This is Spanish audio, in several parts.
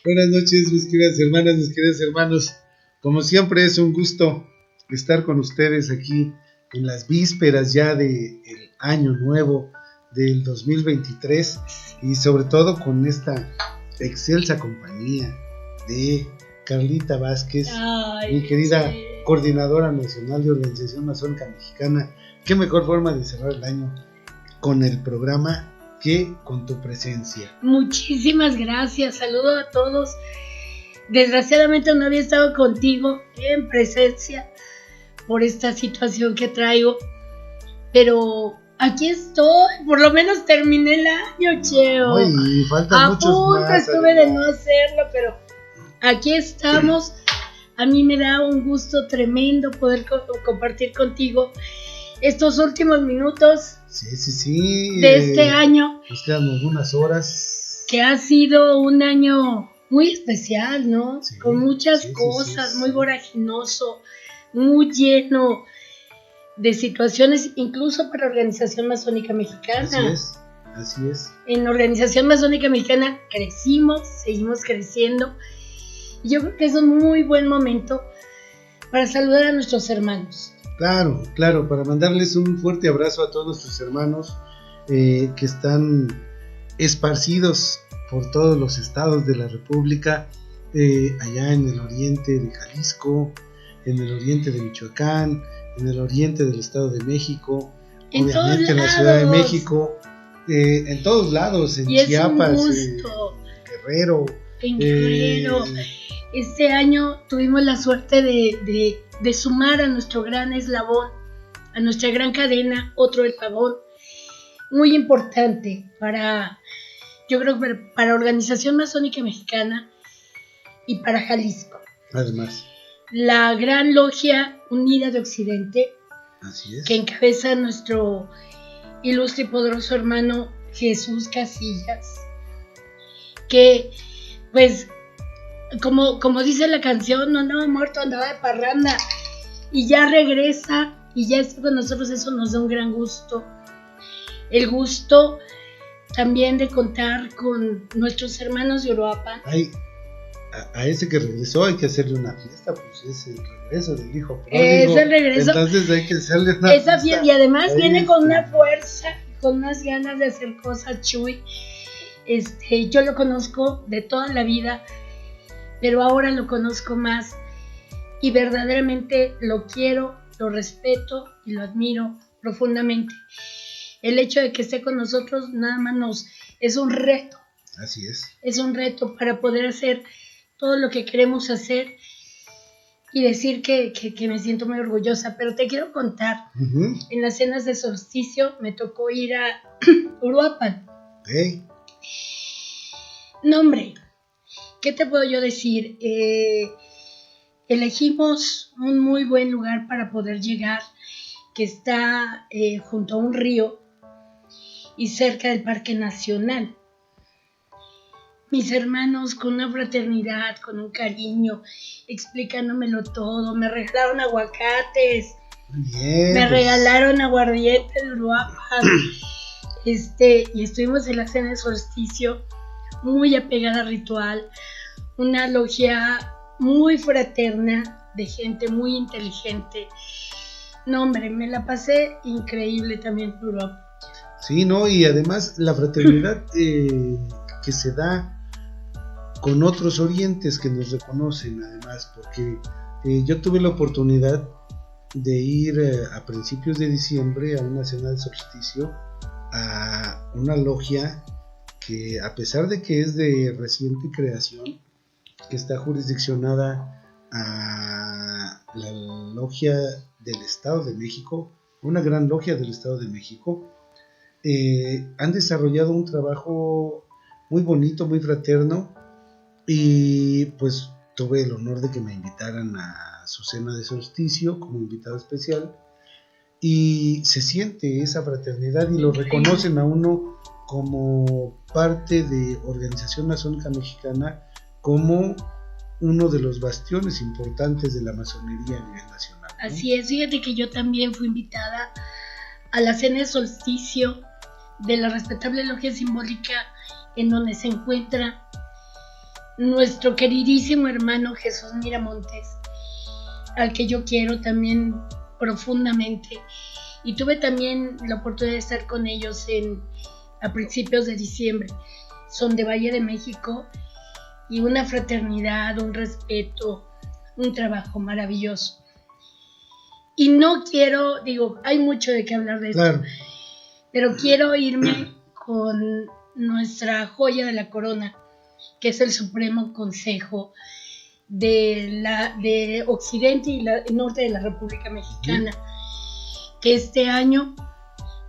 Buenas noches, mis queridas hermanas, mis queridos hermanos. Como siempre es un gusto estar con ustedes aquí en las vísperas ya del año nuevo del 2023 y sobre todo con esta excelsa compañía de Carlita Vázquez, mi querida coordinadora nacional de Organización Masónica Mexicana. Qué mejor forma de cerrar el año con el programa que con tu presencia. Muchísimas gracias, saludo a todos. Desgraciadamente no había estado contigo en presencia por esta situación que traigo, pero aquí estoy, por lo menos terminé el año, Cheo. Ay, faltan muchos más. A punto estuve de no hacerlo, pero aquí estamos. A mí me da un gusto tremendo poder compartir contigo estos últimos minutos de este año. Nos quedan algunas horas. Que ha sido un año muy especial, ¿no? Sí, con muchas cosas, muy voraginoso, muy lleno de situaciones, incluso para la Organización Masónica Mexicana. Así es. En la Organización Masónica Mexicana crecimos, seguimos creciendo. Y yo creo que es un muy buen momento para saludar a nuestros hermanos. Claro, para mandarles un fuerte abrazo a todos nuestros hermanos que están esparcidos por todos los estados de la República, allá en el oriente de Jalisco, en el oriente de Michoacán, en el oriente del Estado de México, obviamente en la Ciudad de México, en todos lados, en Chiapas, Guerrero. En Guerrero. Este año tuvimos la suerte de sumar a nuestro gran eslabón, a nuestra gran cadena, otro eslabón muy importante yo creo que para Organización Masónica Mexicana y para Jalisco. Además, la Gran Logia Unida de Occidente, así es, que encabeza nuestro ilustre y poderoso hermano Jesús Casillas, que pues como dice la canción, no andaba muerto, andaba de parranda, y ya regresa y ya está con nosotros. Eso nos da un gran gusto, el gusto también de contar con nuestros hermanos de Uruapan. A ese que regresó hay que hacerle una fiesta, pues es el regreso del hijo pródigo. Es el regreso. Entonces hay que hacerle una fiesta. Y además viene con una fuerza, con unas ganas de hacer cosas, Chuy. Yo lo conozco de toda la vida, pero ahora lo conozco más y verdaderamente lo quiero, lo respeto y lo admiro profundamente. El hecho de que esté con nosotros nada más es un reto. Así es. Es un reto para poder hacer todo lo que queremos hacer y decir que me siento muy orgullosa. Pero te quiero contar, en las cenas de solsticio me tocó ir a Uruapan. Hey. No, hombre, ¿qué te puedo yo decir? Elegimos un muy buen lugar para poder llegar, que está junto a un río y cerca del Parque Nacional. Mis hermanos con una fraternidad, con un cariño, explicándomelo todo, me regalaron aguacates, me regalaron aguardiente de Uruapan, y estuvimos en la cena de solsticio, muy apegada al ritual, una logia muy fraterna, de gente muy inteligente. No, hombre, me la pasé increíble también en Uruapan. Sí, no, y además la fraternidad que se da con otros orientes que nos reconocen, además, porque yo tuve la oportunidad de ir a principios de diciembre a una cena de solsticio a una logia que, a pesar de que es de reciente creación, que está jurisdiccionada a la logia del Estado de México, una gran logia del Estado de México, han desarrollado un trabajo muy bonito, muy fraterno, y pues tuve el honor de que me invitaran a su cena de solsticio como invitado especial, y se siente esa fraternidad y lo reconocen a uno como parte de Organización Masónica Mexicana, como uno de los bastiones importantes de la masonería a nivel nacional, ¿no? Así es, fíjate que yo también fui invitada a la cena de solsticio de la respetable logia simbólica en donde se encuentra nuestro queridísimo hermano Jesús Miramontes, al que yo quiero también profundamente. Y tuve también la oportunidad de estar con ellos a principios de diciembre. Son de Valle de México, y una fraternidad, un respeto, un trabajo maravilloso. Y no quiero, hay mucho de qué hablar de esto, claro, pero quiero irme con nuestra joya de la corona, que es el Supremo Consejo de Occidente y Norte de la República Mexicana, que este año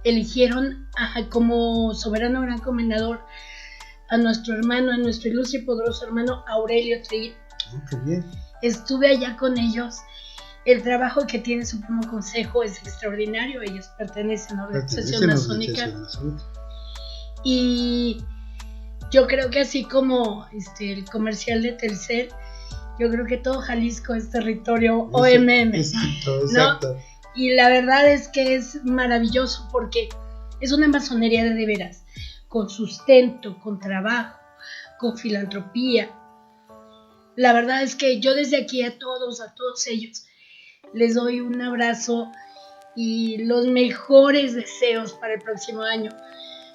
eligieron como soberano gran comendador a nuestro hermano, a nuestro ilustre y poderoso hermano Aurelio Trill. Qué bien. Estuve allá con ellos. El trabajo que tiene el Supremo Consejo es extraordinario. Ellos pertenecen a la organización masónica. Y yo creo que así como el comercial de Telcel, yo creo que todo Jalisco es territorio OMM. Exacto. ¿No? Y la verdad es que es maravilloso porque es una masonería de veras, con sustento, con trabajo, con filantropía. La verdad es que yo desde aquí a todos ellos, les doy un abrazo y los mejores deseos para el próximo año,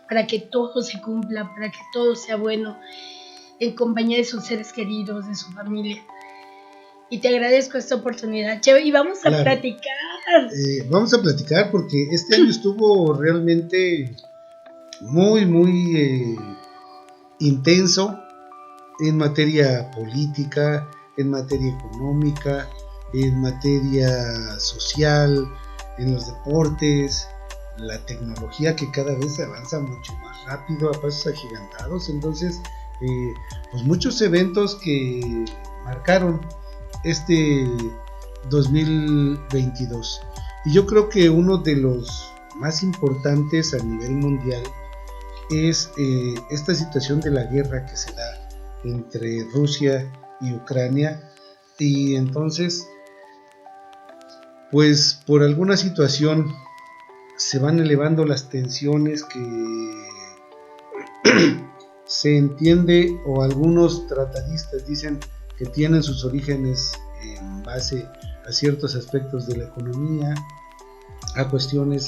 para que todo se cumpla, para que todo sea bueno, en compañía de sus seres queridos, de su familia. Y te agradezco esta oportunidad, Cheve, y vamos a platicar. Vamos a platicar porque este año estuvo realmente muy, muy intenso en materia política, en materia económica, en materia social, en los deportes, la tecnología que cada vez avanza mucho más rápido, a pasos agigantados. Entonces, pues muchos eventos que marcaron este 2022. Y yo creo que uno de los más importantes a nivel mundial es esta situación de la guerra que se da entre Rusia y Ucrania. Y entonces, pues por alguna situación se van elevando las tensiones que se entiende, o algunos tratadistas dicen que tienen sus orígenes en base a ciertos aspectos de la economía, a cuestiones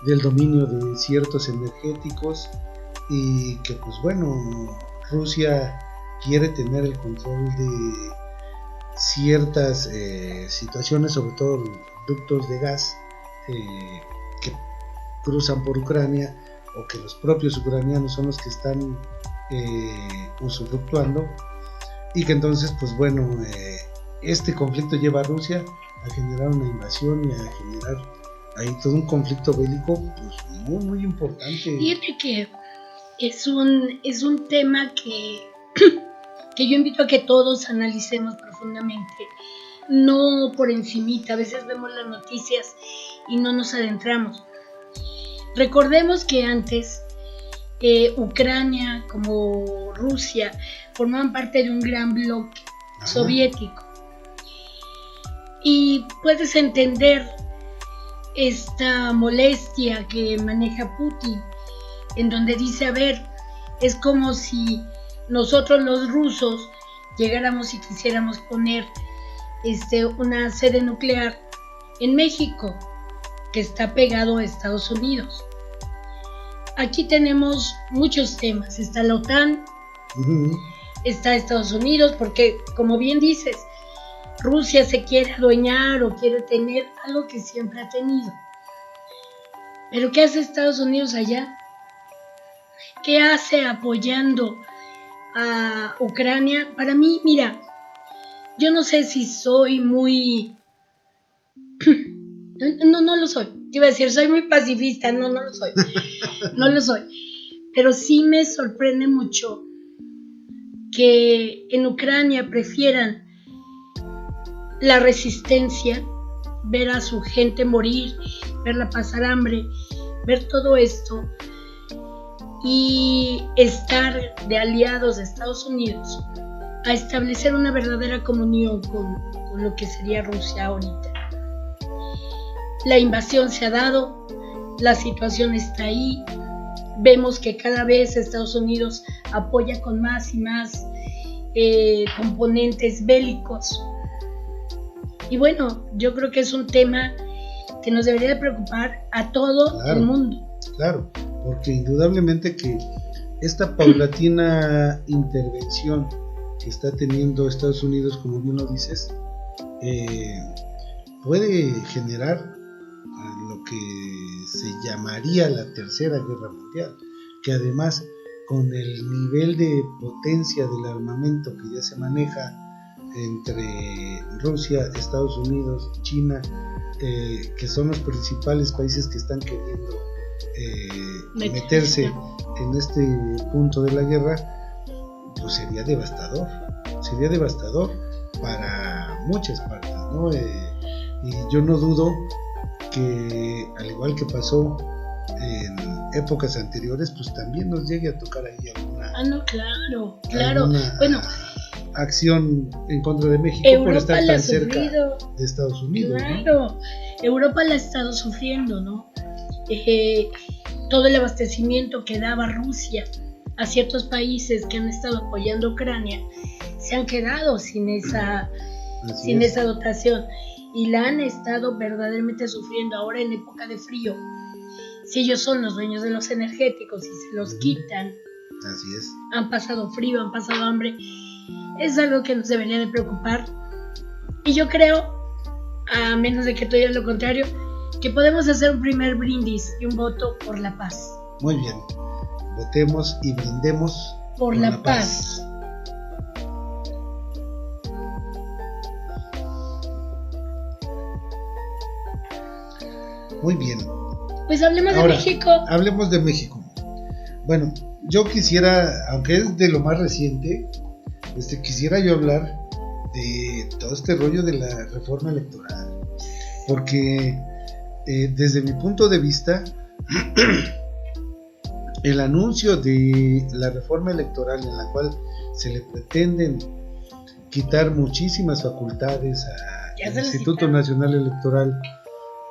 del dominio de ciertos energéticos, y que pues bueno, Rusia quiere tener el control de ciertas situaciones, sobre todo ductos de gas que cruzan por Ucrania, o que los propios ucranianos son los que están usufructuando, y que entonces pues bueno, este conflicto lleva a Rusia a generar una invasión y a generar ahí todo un conflicto bélico pues muy muy importante. Fíjate que es un tema que yo invito a que todos analicemos profundamente, no por encimita. A veces vemos las noticias y no nos adentramos. Recordemos que antes Ucrania como Rusia formaban parte de un gran bloque soviético, y puedes entender esta molestia que maneja Putin, en donde dice, a ver, es como si nosotros los rusos llegáramos y quisiéramos poner una sede nuclear en México, que está pegado a Estados Unidos. Aquí tenemos muchos temas. Está la OTAN, está Estados Unidos, porque como bien dices, Rusia se quiere adueñar o quiere tener algo que siempre ha tenido. Pero ¿qué hace Estados Unidos allá? ¿Qué hace apoyando a Ucrania? Para mí, mira, yo no sé si soy muy... No lo soy. Te iba a decir, soy muy pacifista. No lo soy. No lo soy. Pero sí me sorprende mucho que en Ucrania prefieran la resistencia, ver a su gente morir, verla pasar hambre, ver todo esto, y estar de aliados de Estados Unidos a establecer una verdadera comunión con lo que sería Rusia ahorita. La invasión se ha dado, la situación está ahí, vemos que cada vez Estados Unidos apoya con más y más componentes bélicos. Y bueno, yo creo que es un tema que nos debería de preocupar a todo el mundo. Claro, porque indudablemente que esta paulatina intervención que está teniendo Estados Unidos, como bien lo dices, puede generar lo que se llamaría la Tercera Guerra Mundial, que además con el nivel de potencia del armamento que ya se maneja entre Rusia, Estados Unidos, China, que son los principales países que están queriendo meterse en este punto de la guerra, pues sería devastador para muchas partes, ¿no? Y yo no dudo que, al igual que pasó en épocas anteriores, pues también nos llegue a tocar ahí alguna, claro. Bueno, acción en contra de México por estar tan cerca de Estados Unidos. Claro, ¿no? Europa la ha estado sufriendo, ¿no? Todo el abastecimiento que daba Rusia a ciertos países que han estado apoyando a Ucrania se han quedado sin esa dotación y la han estado verdaderamente sufriendo ahora en época de frío. Si ellos son los dueños de los energéticos y se los quitan, así es. Han pasado frío, han pasado hambre. Es algo que nos debería de preocupar. Y yo creo, a menos de que tú digas lo contrario, que podemos hacer un primer brindis y un voto por la paz. Muy bien. Votemos y brindemos por la paz. Muy bien. Pues hablemos de México. Hablemos de México. Bueno, yo quisiera, aunque es de lo más reciente, quisiera yo hablar de todo este rollo de la reforma electoral, porque desde mi punto de vista el anuncio de la reforma electoral, en la cual se le pretenden quitar muchísimas facultades al Instituto Nacional Electoral,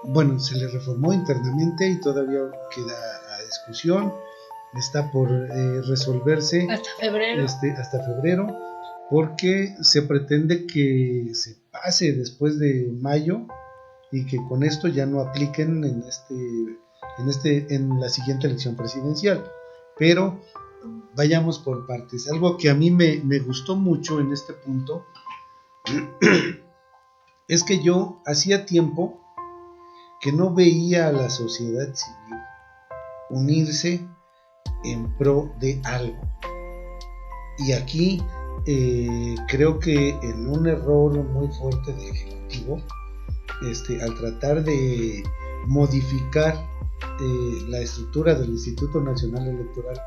bueno, se le reformó internamente y todavía queda a discusión, está por resolverse hasta febrero, porque se pretende que se pase después de mayo y que con esto ya no apliquen en la siguiente elección presidencial. Pero vayamos por partes. Algo que a mí me gustó mucho en este punto es que yo hacía tiempo que no veía a la sociedad civil unirse en pro de algo. Y aquí creo que en un error muy fuerte del Ejecutivo, al tratar de modificar la estructura del Instituto Nacional Electoral,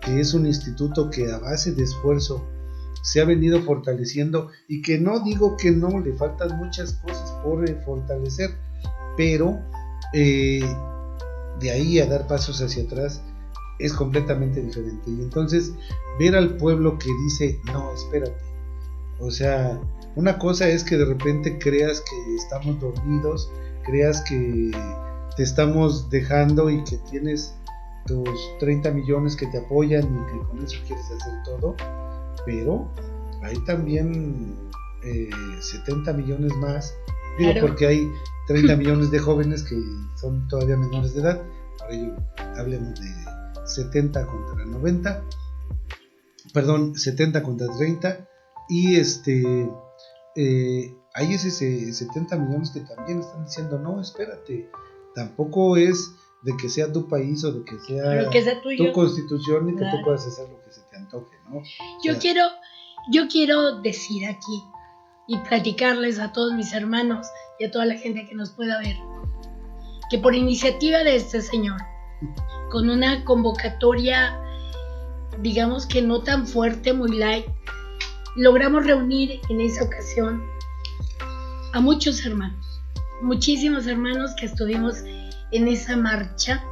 que es un instituto que a base de esfuerzo se ha venido fortaleciendo, y que no digo que no, le faltan muchas cosas por fortalecer, pero de ahí a dar pasos hacia atrás es completamente diferente. Y entonces ver al pueblo que dice, no, espérate, o sea, una cosa es que de repente creas que estamos dormidos, creas que te estamos dejando y que tienes tus 30 millones que te apoyan y que con eso quieres hacer todo, pero hay también 70 millones más, digo, claro, porque hay 30 millones de jóvenes que son todavía menores de edad, por ello hablemos de 70 contra 90, perdón, 70 contra 30, y hay ese 70 millones que también están diciendo, no, espérate, tampoco es de que sea tu país o de que sea tu constitución y que tú puedas hacer lo que se te antoje, ¿no? Yo quiero decir aquí y platicarles a todos mis hermanos y a toda la gente que nos pueda ver, que por iniciativa de este señor, con una convocatoria, digamos que no tan fuerte, muy light, logramos reunir en esa ocasión a muchos hermanos, muchísimos hermanos que estuvimos en esa marcha,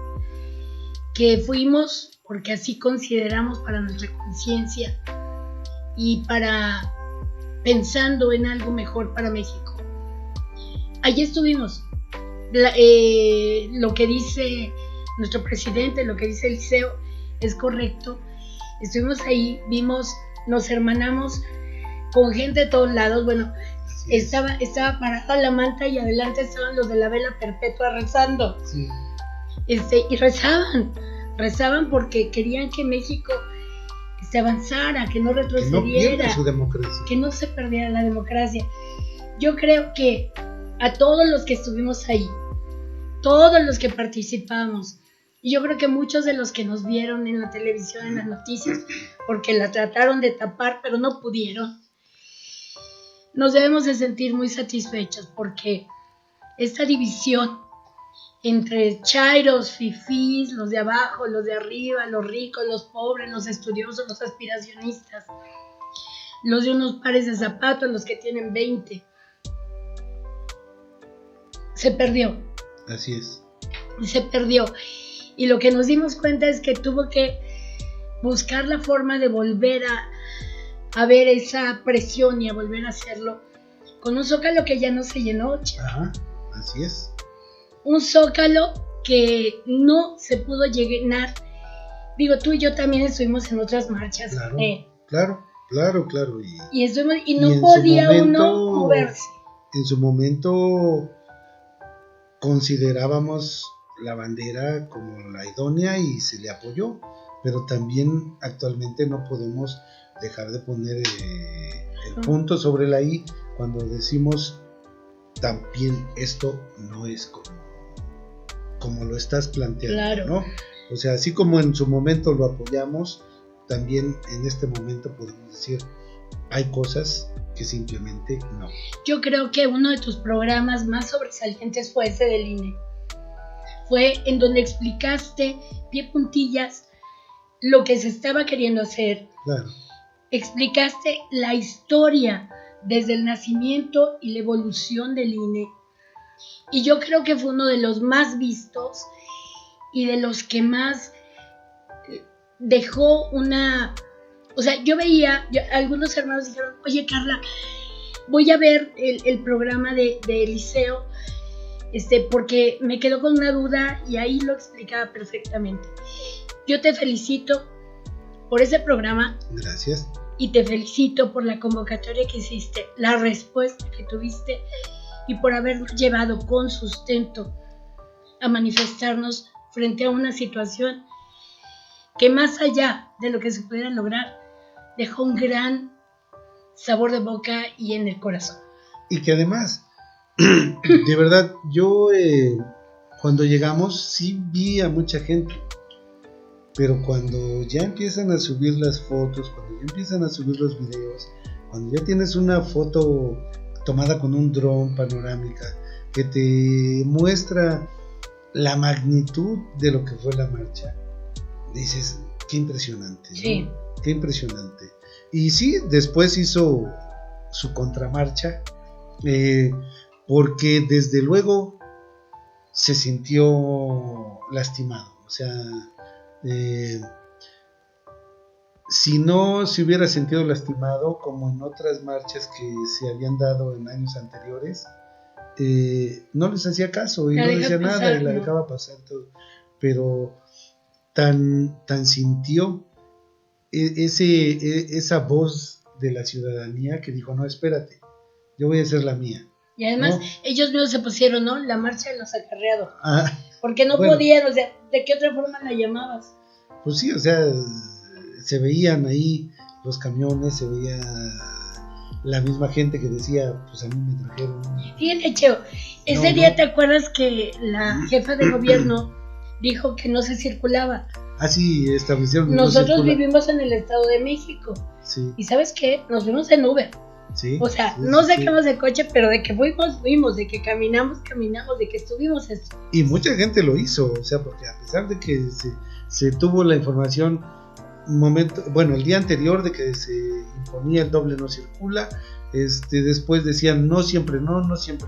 que fuimos porque así consideramos para nuestra conciencia y para pensando en algo mejor para México. Allí estuvimos. Lo que dice nuestro presidente, lo que dice Eliseo es correcto. Estuvimos ahí, vimos, nos hermanamos con gente de todos lados. Bueno, Así es. estaba parada la manta y adelante estaban los de la vela perpetua rezando. Sí. Y rezaban porque querían que México avanzara, que no Que no retrocediera, pierda su democracia. que no se perdiera la democracia. Yo creo que a todos los que estuvimos ahí, todos los que participamos, y yo creo que muchos de los que nos vieron en la televisión, en las noticias, porque la trataron de tapar, pero no pudieron, nos debemos de sentir muy satisfechos porque esta división entre chairos, fifís, los de abajo, los de arriba, los ricos, los pobres, los estudiosos, los aspiracionistas, los de unos pares de zapatos, los que tienen 20, se perdió. Así es. Se perdió. Y lo que nos dimos cuenta es que tuvo que buscar la forma de volver a ver esa presión y a volver a hacerlo con un zócalo que ya no se llenó. Ajá, así es. Un zócalo que no se pudo llenar. Digo, tú y yo también estuvimos en otras marchas. Claro. Y no podía uno moverse. En su momento considerábamos la bandera como la idónea y se le apoyó, pero también actualmente no podemos dejar de poner el punto sobre la I cuando decimos también esto no es como lo estás planteando, claro. ¿no? O sea, así como en su momento lo apoyamos, también en este momento podemos decir hay cosas que simplemente no. Yo creo que uno de tus programas más sobresalientes fue ese del INE. Fue en donde explicaste pie puntillas lo que se estaba queriendo hacer. Claro. Explicaste la historia desde el nacimiento y la evolución del INE. Y yo creo que fue uno de los más vistos y de los que más dejó una... O sea, yo veía, algunos hermanos dijeron, oye Carla, voy a ver el programa de Eliseo, porque me quedó con una duda y ahí lo explicaba perfectamente. Yo te felicito por ese programa. Gracias. Y te felicito por la convocatoria que hiciste, la respuesta que tuviste y por habernos llevado con sustento a manifestarnos frente a una situación que más allá de lo que se pudiera lograr, dejó un gran sabor de boca y en el corazón. Y que además, de verdad, yo cuando llegamos sí vi a mucha gente, pero cuando ya empiezan a subir las fotos, cuando ya empiezan a subir los videos, cuando ya tienes una foto tomada con un dron panorámica que te muestra la magnitud de lo que fue la marcha, dices, qué impresionante, ¿no? Sí. Qué impresionante. Y sí, después hizo su contramarcha, porque desde luego se sintió lastimado. O sea, si no se hubiera sentido lastimado, como en otras marchas que se habían dado en años anteriores, no les hacía caso y no decía nada y la dejaba pasar todo. Pero tan sintió esa voz de la ciudadanía que dijo, no, espérate, yo voy a hacer la mía. Y además, ¿no? Ellos mismos se pusieron, ¿no? La marcha de los acarreados. Porque no bueno, podían, o sea, ¿de qué otra forma la llamabas? Pues sí, o sea, se veían ahí los camiones, se veía la misma gente que decía, pues a mí me trajeron. Fíjate, Cheo, ese día te acuerdas que la jefa de gobierno dijo que no se circulaba. Sí, establecieron. Nosotros vivimos en el Estado de México. Sí. ¿Y sabes qué? Nos fuimos en Uber. Sí. O sea, no sacamos el coche, pero de que fuimos, de que caminamos, de que estuvimos esto. Y mucha gente lo hizo, o sea, porque a pesar de que se tuvo la información el día anterior de que se imponía el doble no circula, después decían no siempre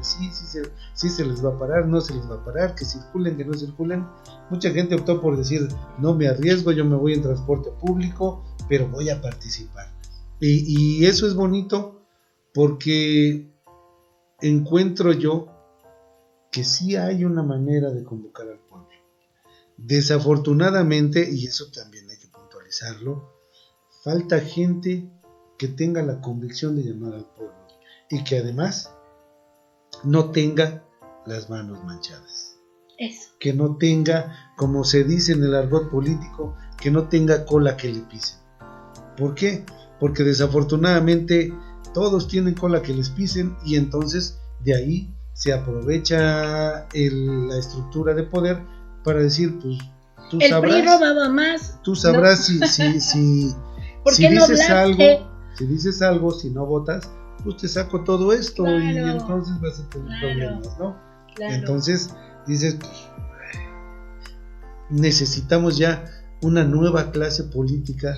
sí se les va a parar, no se les va a parar, que circulen, que no circulen. Mucha gente optó por decir no me arriesgo, yo me voy en transporte público, pero voy a participar. Y eso es bonito porque encuentro yo que sí hay una manera de convocar al pueblo. Desafortunadamente, y eso también hay que puntualizarlo, falta gente que tenga la convicción de llamar al pueblo y que además no tenga las manos manchadas. Eso. Que no tenga, como se dice en el argot político, que no tenga cola que le pisen. ¿Por qué? Porque desafortunadamente todos tienen cola que les pisen y entonces de ahí se aprovecha la estructura de poder para decir, pues tú El PRI sabrás, robaba más. tú sabrás ¿no? ¿Por si qué no dices hablaste? algo, si no votas, pues te saco todo esto Claro, y entonces vas a tener problemas, ¿no? Claro. Entonces dices, pues, necesitamos ya una nueva clase política.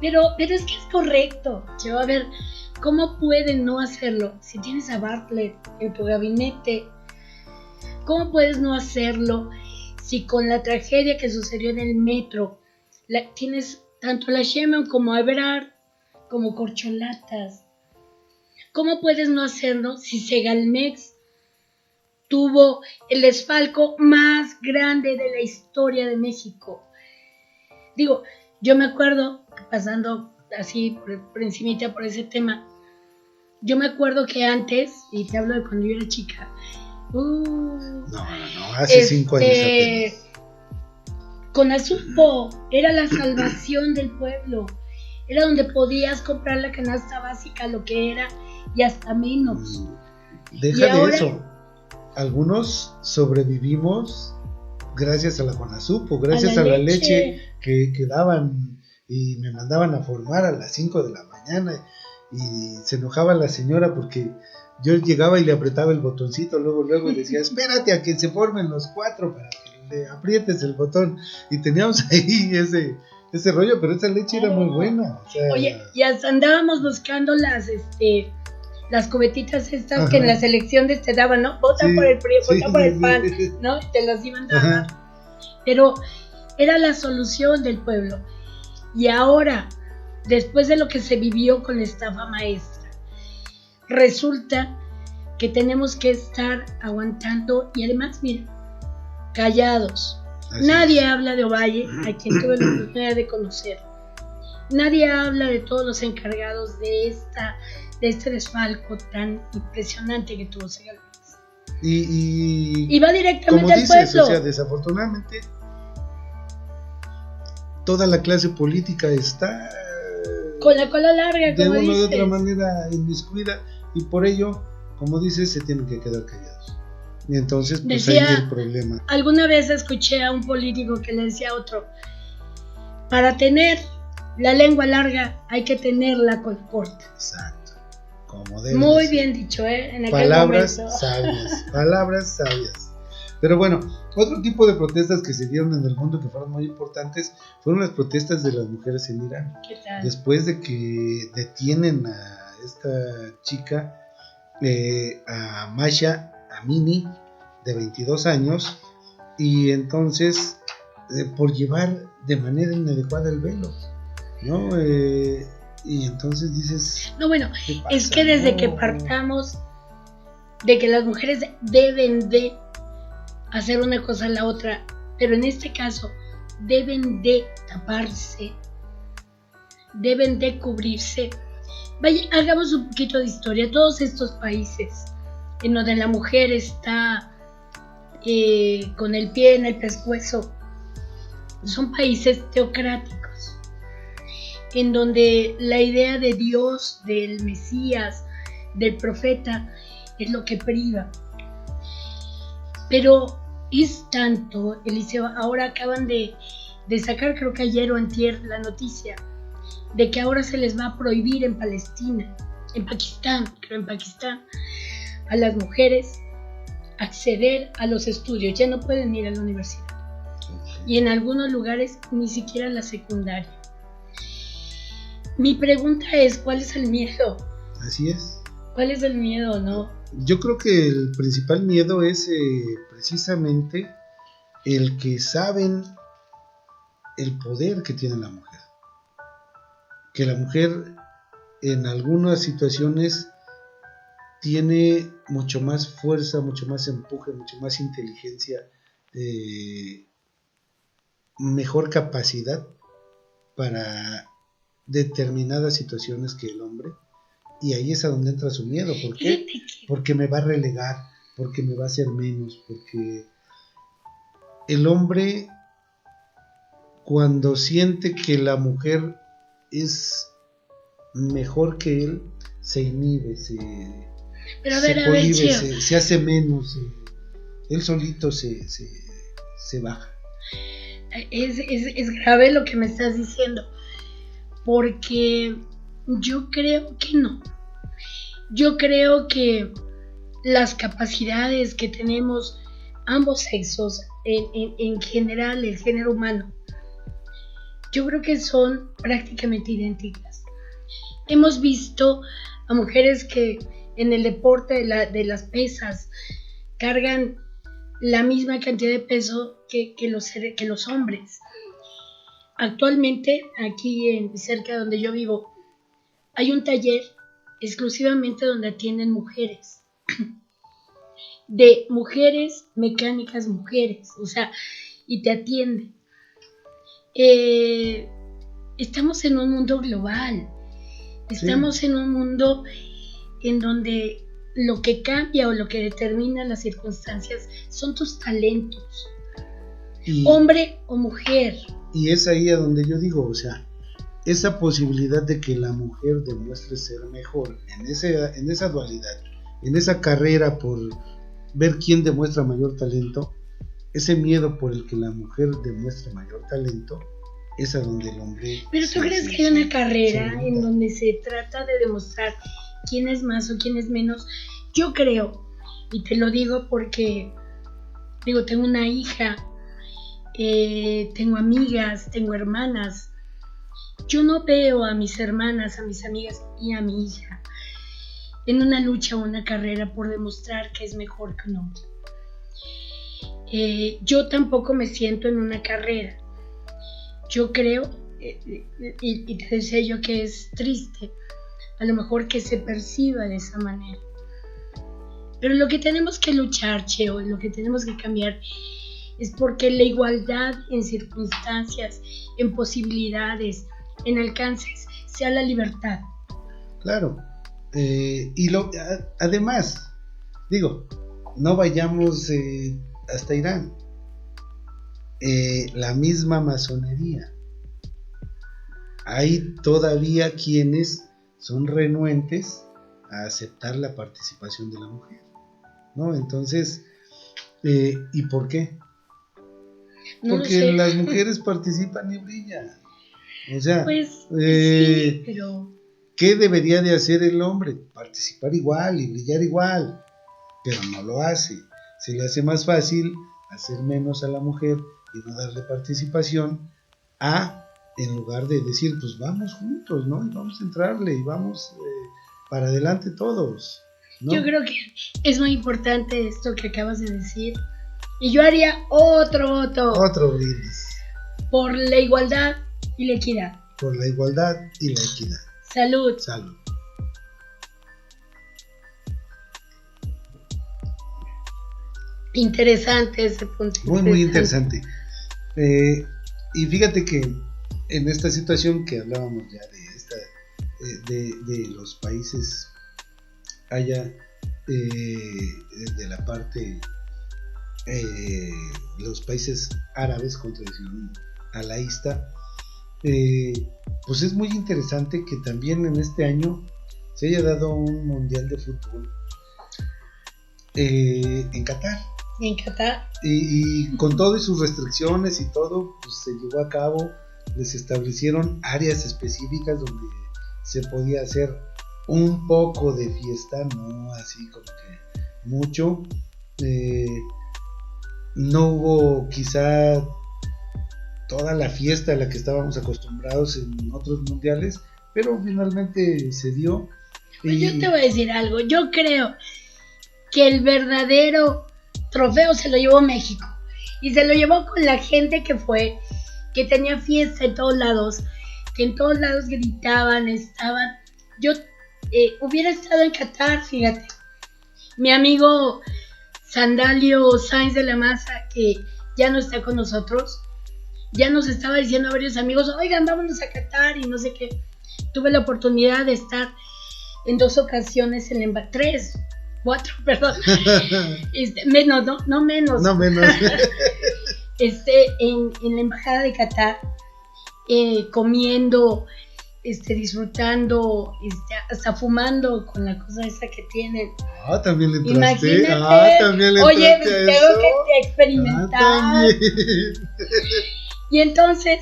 Pero es que es correcto. Yo, a ver, ¿cómo pueden no hacerlo? Si tienes a Bartlett en tu gabinete, ¿cómo puedes no hacerlo si con la tragedia que sucedió en el metro tienes tanto a la Sheinbaum como a Ebrard como corcholatas? ¿Cómo puedes no hacerlo si Segalmex tuvo el desfalco más grande de la historia de México? Digo, yo me acuerdo, pasando así por encimita por ese tema, yo me acuerdo que antes, y te hablo de cuando yo era chica, hace 5 años apenas. Conasupo era la salvación del pueblo, era donde podías comprar la canasta básica, lo que era, y hasta menos. Deja de eso, algunos sobrevivimos gracias a la Conasupo, gracias a la leche que daban y me mandaban a formar a las 5 de la mañana y se enojaba la señora porque yo llegaba y le apretaba el botoncito luego y decía, espérate a que se formen los 4 para que le aprietes el botón, y teníamos ahí ese rollo, pero esa leche era muy buena. O sea, oye, y hasta andábamos buscando las cubetitas estas que en la selección te daban, ¿no? Vota por el PRI, vota por el PAN, ¿no? Y te las iban dando. Pero era la solución del pueblo. Y ahora, después de lo que se vivió con la estafa maestra, resulta que tenemos que estar aguantando y además, mira, callados. Nadie habla de Ovalle, a quien tuve la oportunidad de conocer. Nadie habla de todos los encargados de este desfalco tan impresionante que tuvo Segalmex. Y va directamente como al dices, pueblo. O sea, desafortunadamente toda la clase política está con la cola larga, de una u otra manera inmiscuida, y por ello, como dices, se tienen que quedar callados. Y entonces, pues ahí el problema. Alguna vez escuché a un político que le decía a otro, para tener la lengua larga hay que tener la cola corta. Exacto. Como debe Muy ser. Bien dicho, en aquel palabras momento. Palabras sabias. Pero bueno, otro tipo de protestas que se dieron en el mundo que fueron muy importantes fueron las protestas de las mujeres en Irán. ¿Qué tal? Después de que detienen a esta chica, a Masha Amini, de 22 años, y entonces por llevar de manera inadecuada el velo, ¿no? Y entonces dices... No, bueno, es que desde que partamos de que las mujeres deben de hacer una cosa a la otra, pero en este caso deben de taparse, deben de cubrirse. Vaya, hagamos un poquito de historia. Todos estos países en donde la mujer está con el pie en el pescuezo son países teocráticos, en donde la idea de Dios, del Mesías, del profeta, es lo que priva. Pero es tanto, Eliseo, ahora acaban de sacar, creo que ayer o antier, la noticia de que ahora se les va a prohibir en Palestina, en Pakistán, a las mujeres acceder a los estudios, ya no pueden ir a la universidad. Y en algunos lugares ni siquiera a la secundaria. Mi pregunta es, ¿cuál es el miedo? Así es. ¿Cuál es el miedo, no? Yo creo que el principal miedo es precisamente el que saben el poder que tiene la mujer. Que la mujer en algunas situaciones tiene mucho más fuerza, mucho más empuje, mucho más inteligencia, mejor capacidad para determinadas situaciones que el hombre, y ahí es a donde entra su miedo. ¿Por qué? Fíjate que Porque me va a relegar, porque me va a hacer menos, porque el hombre, cuando siente que la mujer es mejor que él, se inhibe, Pero se a ver, cohíbe, Cheo, se hace menos, él solito se baja. es grave lo que me estás diciendo, porque yo creo que no. Yo creo que las capacidades que tenemos ambos sexos, en general el género humano, yo creo que son prácticamente idénticas. Hemos visto a mujeres que en el deporte de las pesas cargan la misma cantidad de peso que los hombres. Actualmente, aquí cerca de donde yo vivo, hay un taller exclusivamente donde atienden mujeres. De mujeres mecánicas, mujeres, o sea, y te atienden. Estamos en un mundo global. Estamos en un mundo en donde lo que cambia o lo que determina las circunstancias son tus talentos, hombre o mujer. Y es ahí a donde yo digo, o sea, esa posibilidad de que la mujer demuestre ser mejor en esa dualidad, en esa carrera por ver quién demuestra mayor talento, ese miedo por el que la mujer demuestre mayor talento, es a donde el hombre... Pero ¿tú crees que hay una carrera en donde se trata de demostrar quién es más o quién es menos? Yo creo, y te lo digo porque, tengo una hija, tengo amigas, tengo hermanas. Yo no veo a mis hermanas, a mis amigas y a mi hija en una lucha o una carrera por demostrar que es mejor que un hombre. Yo tampoco me siento en una carrera. Yo creo, y te decía yo que es triste, a lo mejor que se perciba de esa manera. Pero lo que tenemos que luchar, Cheo, y lo que tenemos que cambiar es porque la igualdad en circunstancias, en posibilidades, en alcances, sea la libertad. Claro. Además, no vayamos hasta Irán. La misma masonería. Hay todavía quienes son renuentes a aceptar la participación de la mujer, ¿no? Entonces, ¿y por qué? No porque sé. Las mujeres participan y brillan. O sea, pues sí, pero ¿qué debería de hacer el hombre? Participar igual y brillar igual, pero no lo hace. Se le hace más fácil hacer menos a la mujer y no darle participación en lugar de decir, pues vamos juntos, ¿no? Y vamos a entrarle y vamos para adelante todos, ¿no? Yo creo que es muy importante esto que acabas de decir. Y yo haría otro voto. Otro brindis. Por la igualdad y la equidad. Por la igualdad y la equidad. Salud. Salud. Interesante ese punto. Muy interesante. Y fíjate que en esta situación que hablábamos ya de los países allá, de la parte, los países árabes con tradición alaísta, pues es muy interesante que también en este año se haya dado un mundial de fútbol en Qatar. En Qatar. Y con todas sus restricciones y todo, pues se llevó a cabo, les establecieron áreas específicas donde se podía hacer un poco de fiesta, no así como que mucho. No hubo quizá toda la fiesta a la que estábamos acostumbrados en otros mundiales, pero finalmente se dio. Pues yo te voy a decir algo, yo creo que el verdadero trofeo se lo llevó México, y se lo llevó con la gente que fue, que tenía fiesta en todos lados, que en todos lados gritaban, estaban. Yo hubiera estado en Qatar, fíjate, mi amigo Sandalio Sáenz de la Maza, que ya no está con nosotros, ya nos estaba diciendo a varios amigos, oigan, vámonos a Qatar y no sé qué. Tuve la oportunidad de estar en 2 ocasiones en la 3, 4, perdón. Menos, no menos. No menos. En la embajada de Qatar, comiendo, disfrutando, hasta fumando con la cosa esa que tienen. También le entraste. Imagínate. También le Oye, entraste a tengo eso. que experimentar. También. Y entonces,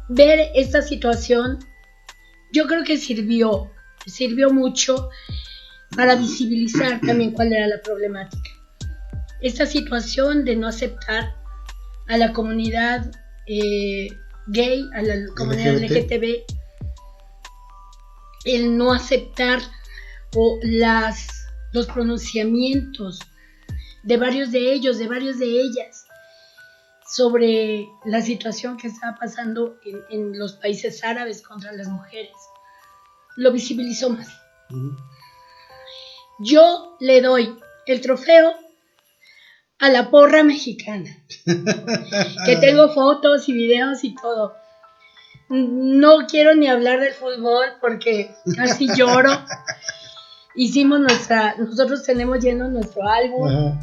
ver esta situación, yo creo que sirvió mucho para visibilizar también cuál era la problemática. Esta situación de no aceptar a la comunidad gay, a la comunidad LGTB, el no aceptar los pronunciamientos de varios de ellos, de varias de ellas, sobre la situación que estaba pasando en los países árabes contra las mujeres, lo visibilizó más. Yo le doy el trofeo a la porra mexicana, que tengo fotos y videos y todo. No quiero ni hablar del fútbol porque casi lloro. Nosotros tenemos lleno nuestro álbum. Ajá.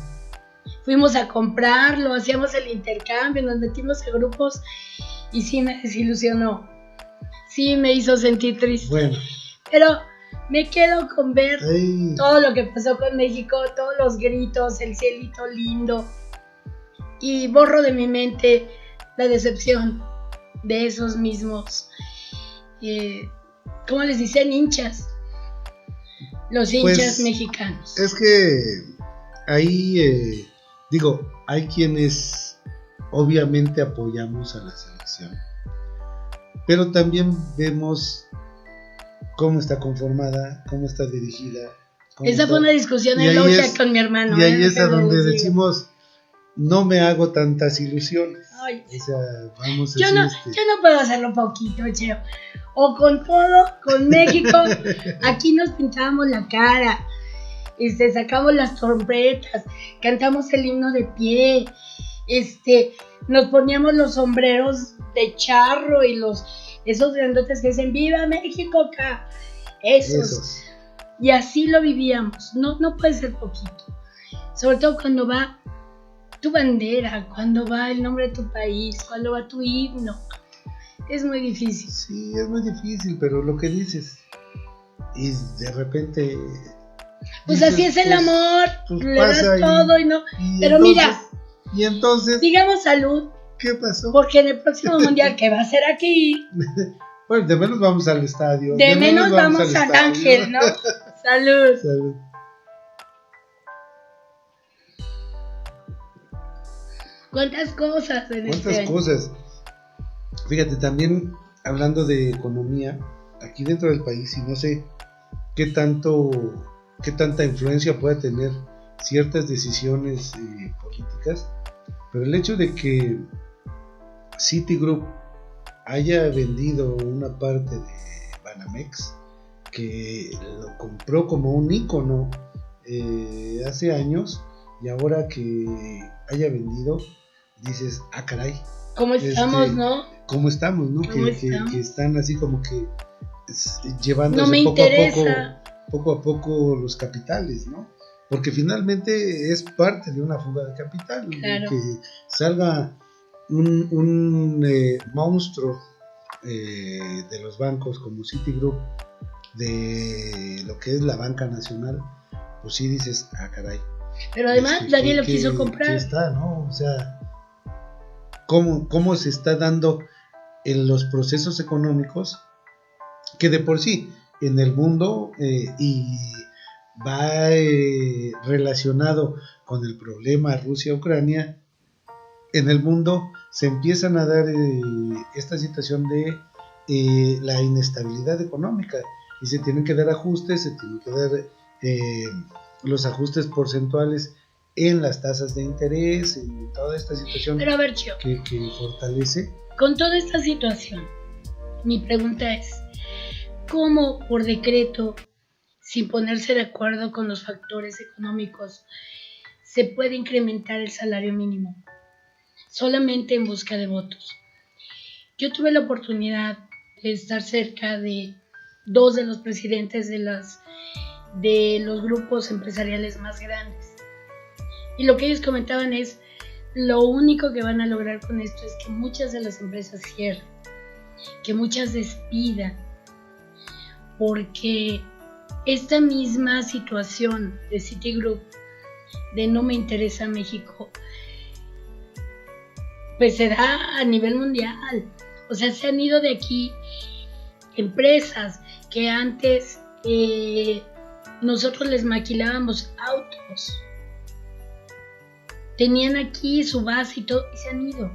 Fuimos a comprarlo, hacíamos el intercambio, nos metimos a grupos y sí me desilusionó. Sí me hizo sentir triste. Bueno. Pero me quedo con ver todo lo que pasó con México, todos los gritos, el cielito lindo. Y borro de mi mente la decepción de esos mismos, ¿cómo les dicen? Hinchas. Los hinchas mexicanos. Es que ahí, hay quienes obviamente apoyamos a la selección, pero también vemos cómo está conformada, cómo está dirigida. Esa fue una discusión en Logia con mi hermano. Y ahí es a donde decimos, no me hago tantas ilusiones. Ay, o sea, vamos a yo no puedo hacerlo poquito, Cheo. O con todo, con México, aquí nos pintábamos la cara, sacamos las trompetas, cantamos el himno de pie, nos poníamos los sombreros de charro y esos grandotes que dicen ¡Viva México acá! Esos. Y así lo vivíamos. No puede ser poquito. Sobre todo cuando va tu bandera, cuando va el nombre de tu país, cuando va tu himno. Es muy difícil. Sí, es muy difícil, pero lo que dices, y de repente... Pues dices, así es el amor, le das todo y no... Pero entonces, mira, y entonces... digamos salud. ¿Qué pasó? Porque en el próximo mundial que va a ser aquí... Bueno, de menos vamos al estadio. De menos vamos al Ángel, ¿no? Salud. Salud. ¿Cuántas cosas en ¿Cuántas cosas? Fíjate, también hablando de economía, aquí dentro del país, y no sé qué tanta influencia pueda tener ciertas decisiones políticas, pero el hecho de que Citigroup haya vendido una parte de Banamex, que lo compró como un ícono hace años, y ahora que haya vendido, dices, caray. ¿Cómo estamos, no? ¿Cómo estamos, no? Que están así como que llevándose poco a poco los capitales, ¿no? Porque finalmente es parte de una fuga de capital. Claro. Que salga un monstruo de los bancos como Citigroup, de lo que es la banca nacional, pues sí dices, caray. Pero además nadie lo quiso comprar. ¿Qué está, no? O sea, ¿cómo se está dando en los procesos económicos que de por sí en el mundo y va relacionado con el problema Rusia-Ucrania, en el mundo se empiezan a dar esta situación de la inestabilidad económica, y se tienen que dar ajustes, se tienen que dar los ajustes porcentuales en las tasas de interés, en toda esta situación. Pero a ver, Chio, que fortalece. Con toda esta situación, mi pregunta es, ¿cómo por decreto, sin ponerse de acuerdo con los factores económicos, se puede incrementar el salario mínimo? Solamente en busca de votos. Yo tuve la oportunidad de estar cerca de dos de los presidentes de los grupos empresariales más grandes. Y lo que ellos comentaban es, lo único que van a lograr con esto es que muchas de las empresas cierren, que muchas despidan, porque esta misma situación de Citigroup, de no me interesa México, pues se da a nivel mundial. O sea, se han ido de aquí empresas que antes nosotros les maquilábamos autos. Tenían aquí su base y todo y se han ido.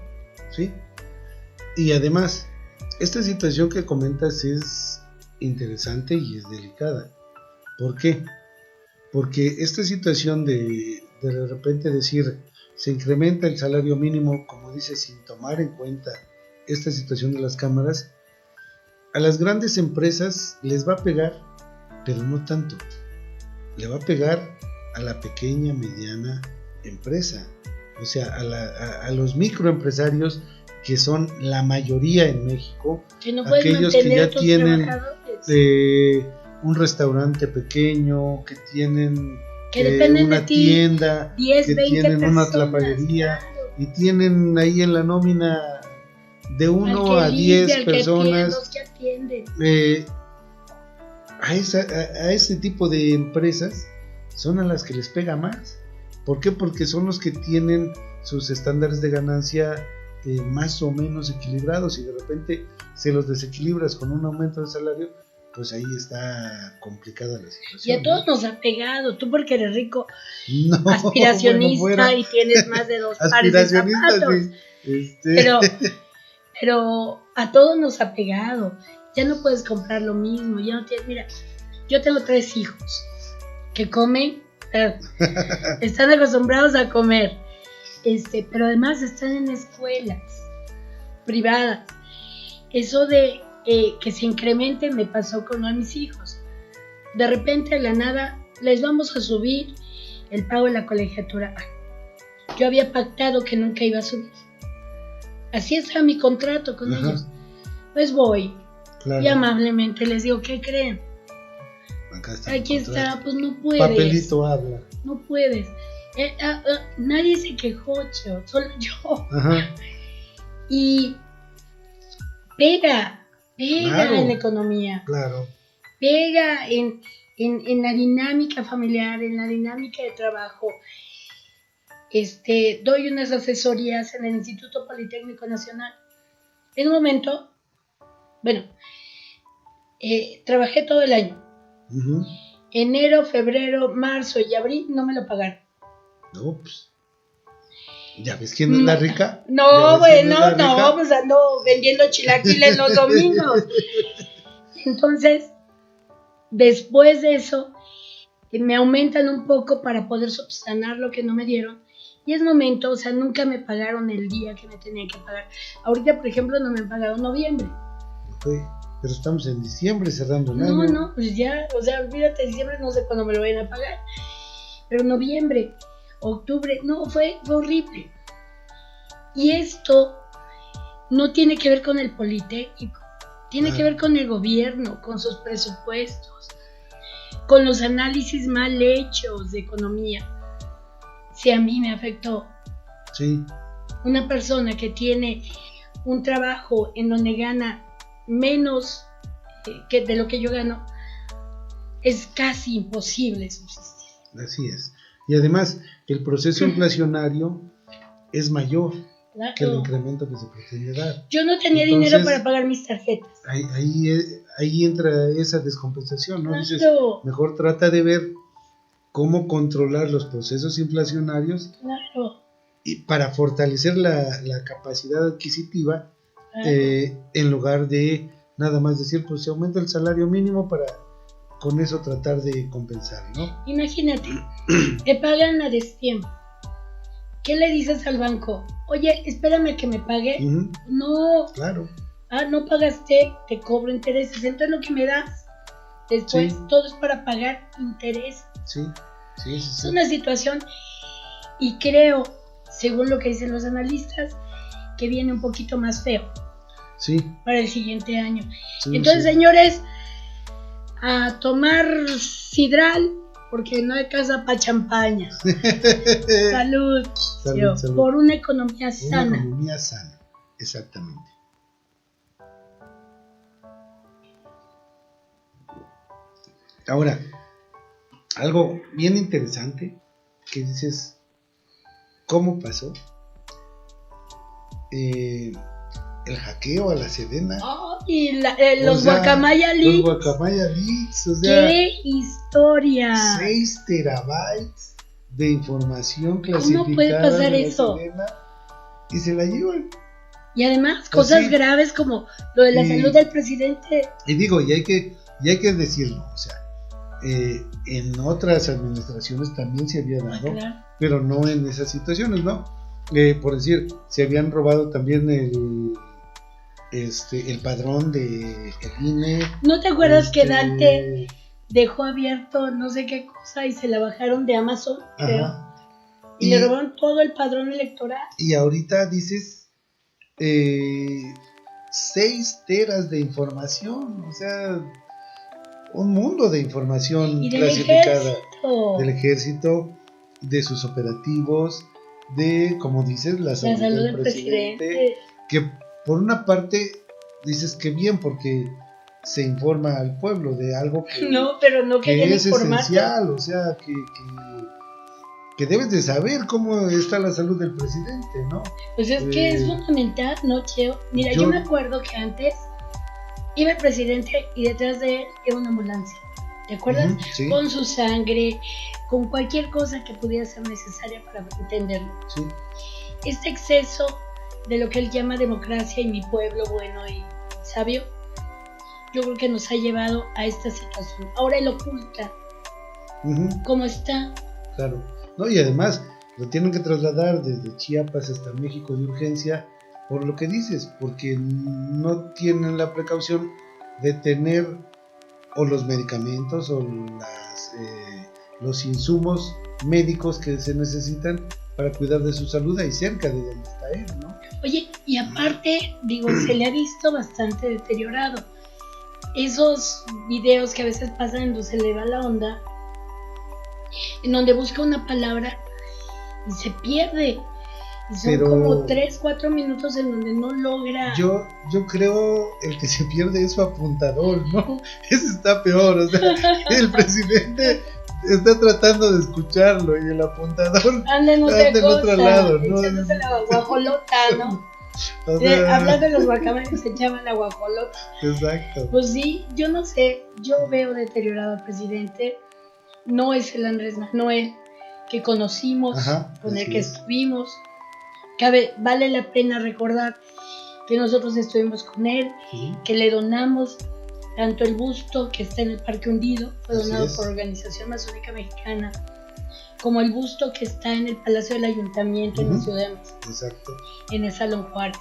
Sí. Y además, esta situación que comentas es interesante y es delicada. ¿Por qué? Porque esta situación de repente decir se incrementa el salario mínimo, como dice, sin tomar en cuenta esta situación de las cámaras, a las grandes empresas les va a pegar, pero no tanto. Le va a pegar a la pequeña, mediana empresa, o sea, a los microempresarios, que son la mayoría en México, que no aquellos que ya tienen un restaurante pequeño, que tienen una tienda, 10, que tienen una tlapalería, claro, y tienen ahí en la nómina de 1 a 10 personas. A ese tipo de empresas son a las que les pega más. ¿Por qué? Porque son los que tienen sus estándares de ganancia más o menos equilibrados, y de repente se los desequilibras con un aumento de salario, pues ahí está complicada la situación. Y a todos nos ha pegado, tú porque eres rico, aspiracionista, y tienes más de 2 pares de zapatos. Sí. Pero a todos nos ha pegado. Ya no puedes comprar lo mismo, ya no tienes, mira, yo tengo 3 hijos que comen, están acostumbrados a comer, pero además están en escuelas privadas. Eso de que se incremente me pasó con uno de mis hijos. De repente, de la nada, les vamos a subir el pago de la colegiatura. Yo había pactado que nunca iba a subir. Así está mi contrato con ellos. Pues voy, claro, y amablemente les digo, ¿qué creen? Aquí está, pues no puedes. Papelito habla. No puedes. Nadie se quejó, Cheo, solo yo. Ajá. Y pega claro, en la economía. Claro. Pega en la dinámica familiar, en la dinámica de trabajo. Doy unas asesorías en el Instituto Politécnico Nacional. En un momento, trabajé todo el año. Uh-huh. Enero, febrero, marzo y abril no me lo pagaron. Ups. ¿Ya ves quién es la rica? No, pues ando vendiendo chilaquiles los domingos. Entonces, después de eso, me aumentan un poco para poder subsanar lo que no me dieron. Y es momento, o sea, nunca me pagaron el día que me tenían que pagar. Ahorita, por ejemplo, no me han pagado en noviembre. Okay. Pero estamos en diciembre cerrando el año. No, pues ya, o sea, olvídate, diciembre no sé cuándo me lo vayan a pagar. Pero noviembre, octubre, no, fue horrible. Y esto no tiene que ver con el Politécnico, tiene que ver con el gobierno, con sus presupuestos, con los análisis mal hechos de economía. Si a mí me afectó. Sí. Una persona que tiene un trabajo en donde gana menos que de lo que yo gano, es casi imposible subsistir. Así es. Y además, el proceso inflacionario es mayor, claro, que el incremento que se pretende dar. Yo no tenía dinero para pagar mis tarjetas. Ahí entra esa descompensación, ¿no? Claro. Dices, mejor trata de ver cómo controlar los procesos inflacionarios, claro, y para fortalecer la capacidad adquisitiva, claro, en lugar de nada más decir, pues se aumenta el salario mínimo para con eso tratar de compensar, ¿no? Imagínate, te pagan a destiempo. ¿Qué le dices al banco? Oye, espérame que me pague. Uh-huh. No. Claro. No pagaste, te cobro intereses. Entonces lo que me das después, sí, todo es para pagar intereses. Sí. Es una situación, y creo, según lo que dicen los analistas, que viene un poquito más feo. Sí. Para el siguiente año. Sí, Entonces, sí. señores, a tomar sidral, porque no hay casa para champaña. Salud, Salud, salud. por una economía Una sana. economía sana, exactamente. Ahora, algo bien interesante que dices, ¿cómo pasó? El hackeo a la Sedena. Y O los sea, Guacamaya Los Leaks. Guacamaya Leaks, o sea, ¡Qué historia! 6 terabytes de información ¿Cómo puede clasificada pasar de la eso? Sedena y se la llevan. Y además, cosas Así. graves como lo de la Y- salud del presidente. Y digo, y hay que decirlo, o sea, en otras administraciones también se había dado, Claro. pero no en esas situaciones, ¿no? Por decir, se habían robado también el padrón de el INE. ¿No te acuerdas que Dante dejó abierto no sé qué cosa y se la bajaron de Amazon, creo? Ajá. Y le robaron todo el padrón electoral. Y ahorita dices 6 teras de información, o sea, un mundo de información Y del clasificada ejército. del ejército, de sus operativos, de, como dices, la salud del presidente, que por una parte dices que bien, porque se informa al pueblo de algo que, No, pero no que querían es informarte. esencial, o sea, que debes de saber cómo está la salud del presidente, ¿no? Pues es que es fundamental, ¿no, Cheo? Mira, yo me acuerdo que antes iba el presidente y detrás de él iba una ambulancia. ¿Te acuerdas? Sí. Con su sangre, con cualquier cosa que pudiera ser necesaria para entenderlo. Sí. Este exceso de lo que él llama democracia y mi pueblo bueno y sabio, yo creo que nos ha llevado a esta situación. Ahora él oculta cómo está. Claro. No, y además lo tienen que trasladar desde Chiapas hasta México de urgencia por lo que dices, porque no tienen la precaución de tener o los medicamentos o los insumos médicos que se necesitan para cuidar de su salud ahí cerca de donde está él, ¿no? Oye, y aparte, digo, se le ha visto bastante deteriorado. Esos videos que a veces pasan en donde se le va la onda, en donde busca una palabra y se pierde. Y son como 3-4 minutos en donde no logra. Yo creo el que se pierde es su apuntador, ¿no? Ese está peor, o sea, el presidente está tratando de escucharlo y el apuntador anda en otro lado, ¿no? Echándose la guajolota, ¿no? O sea, hablando de los guacamayos, se echaban la guajolota. Exacto. Pues sí, yo no sé, yo veo deteriorado al presidente. No es el Andrés Manuel que conocimos, con el que estuvimos. Vale la pena recordar que nosotros estuvimos con él, que le donamos tanto el busto que está en el Parque Hundido, fue donado por Organización Masónica Mexicana, como el busto que está en el Palacio del Ayuntamiento en la Ciudad de México. Exacto. En el Salón Juárez.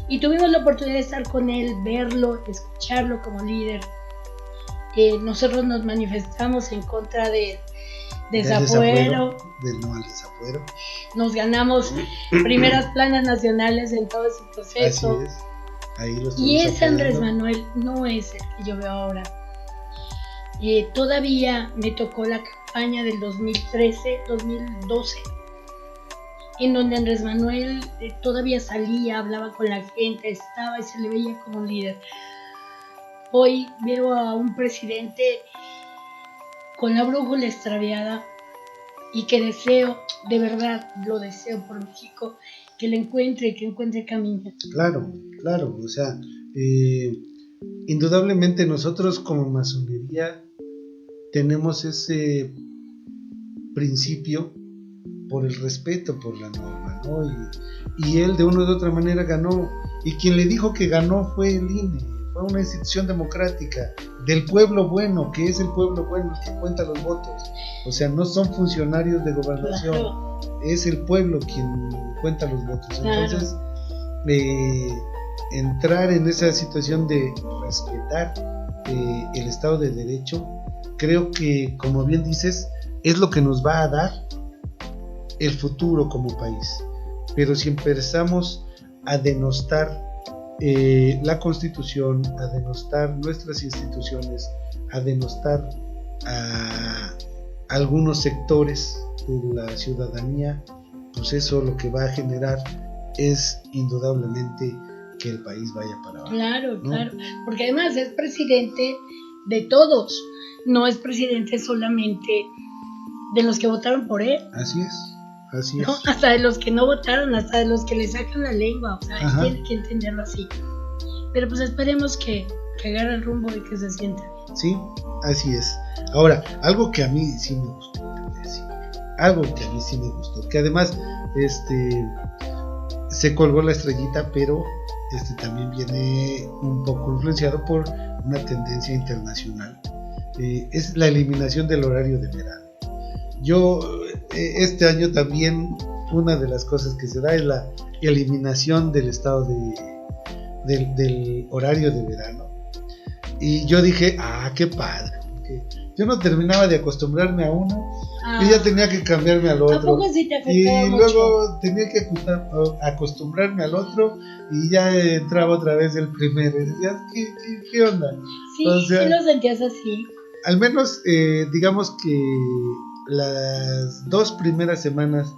Y tuvimos la oportunidad de estar con él, verlo, escucharlo como líder. Nosotros nos manifestamos en contra del desafuero. Del no al desafuero. Nos ganamos primeras planas nacionales en todo ese proceso. Así es. Ahí lo y ese Andrés Manuel no es el que yo veo ahora. Todavía me tocó la campaña del 2013-2012, en donde Andrés Manuel todavía salía, hablaba con la gente, estaba y se le veía como un líder. Hoy veo a un presidente con la brújula extraviada y que deseo, de verdad, lo deseo por México, que le encuentre, que encuentre camino. Claro, o sea, indudablemente nosotros como masonería tenemos ese principio por el respeto por la norma, ¿no? Y él de una u otra manera ganó, y quien le dijo que ganó fue el INE, fue una institución democrática del pueblo bueno, que es el pueblo bueno el que cuenta los votos, o sea, no son funcionarios de gobernación, claro. Es el pueblo quien cuenta los votos, entonces entrar en esa situación de respetar el Estado de Derecho, creo que, como bien dices, es lo que nos va a dar el futuro como país. Pero si empezamos a denostar la Constitución, a denostar nuestras instituciones, a denostar a algunos sectores de la ciudadanía, pues eso lo que va a generar es indudablemente que el país vaya para abajo. Claro, ¿no? Claro, porque además es presidente de todos, no es presidente solamente de los que votaron por él. Así es. ¿No? Hasta de los que no votaron, hasta de los que le sacan la lengua, o sea, tiene que entenderlo así. Pero pues esperemos que agarre el rumbo y que se sienta. Sí, así es. Ahora, algo que a mí sí me gustó, que además se colgó la estrellita, pero también viene un poco influenciado por una tendencia internacional, es la eliminación del horario de verano. Yo este año también una de las cosas que se da es la eliminación del estado del horario de verano, y yo dije, qué padre, porque yo no terminaba de acostumbrarme a uno y ya tenía que cambiarme al otro. ¿A poco sí te afectaba y mucho? Luego tenía que acostumbrarme al otro y ya entraba otra vez el primero y decías, ¿qué onda? Sí, o sea, sí lo sentías así. Al menos digamos que las 2 primeras semanas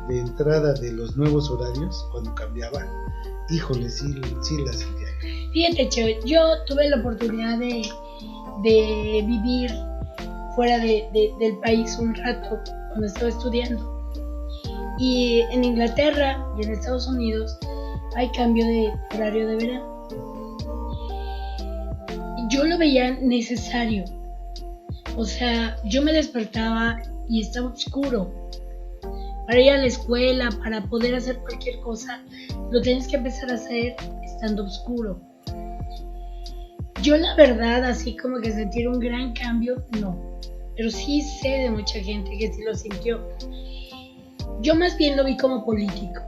de entrada de los nuevos horarios, cuando cambiaba, híjole, sí la sentía. Fíjate, Che, yo tuve la oportunidad de vivir fuera del país un rato cuando estaba estudiando, y en Inglaterra y en Estados Unidos hay cambio de horario de verano. Yo lo veía necesario, o sea, yo me despertaba y estaba oscuro. Para ir a la escuela, para poder hacer cualquier cosa, lo tienes que empezar a hacer estando oscuro. Yo la verdad, así como que sentir un gran cambio, no. Pero sí sé de mucha gente que sí lo sintió. Yo más bien lo vi como político.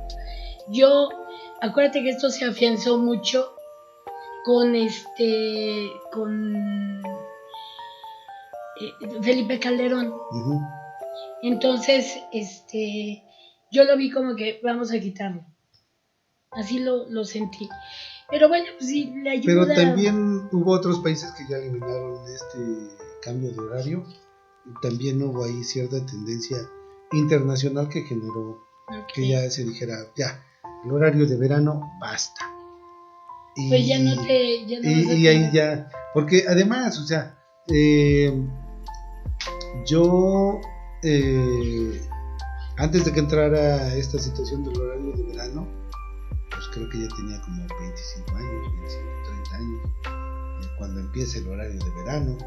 Acuérdate que esto se afianzó mucho con Felipe Calderón. Uh-huh. Entonces, yo lo vi como que vamos a quitarlo. Así lo sentí. Pero bueno, pues sí, le ayuda. Pero también hubo otros países que ya eliminaron este cambio de horario. Y también hubo ahí cierta tendencia internacional que generó que ya se dijera, ya, el horario de verano basta. Y, pues ya no y ahí ya, porque además, o sea, yo antes de que entrara esta situación del horario de verano, pues creo que ya tenía como 25 años, 25, 30 años, cuando empieza el horario de verano.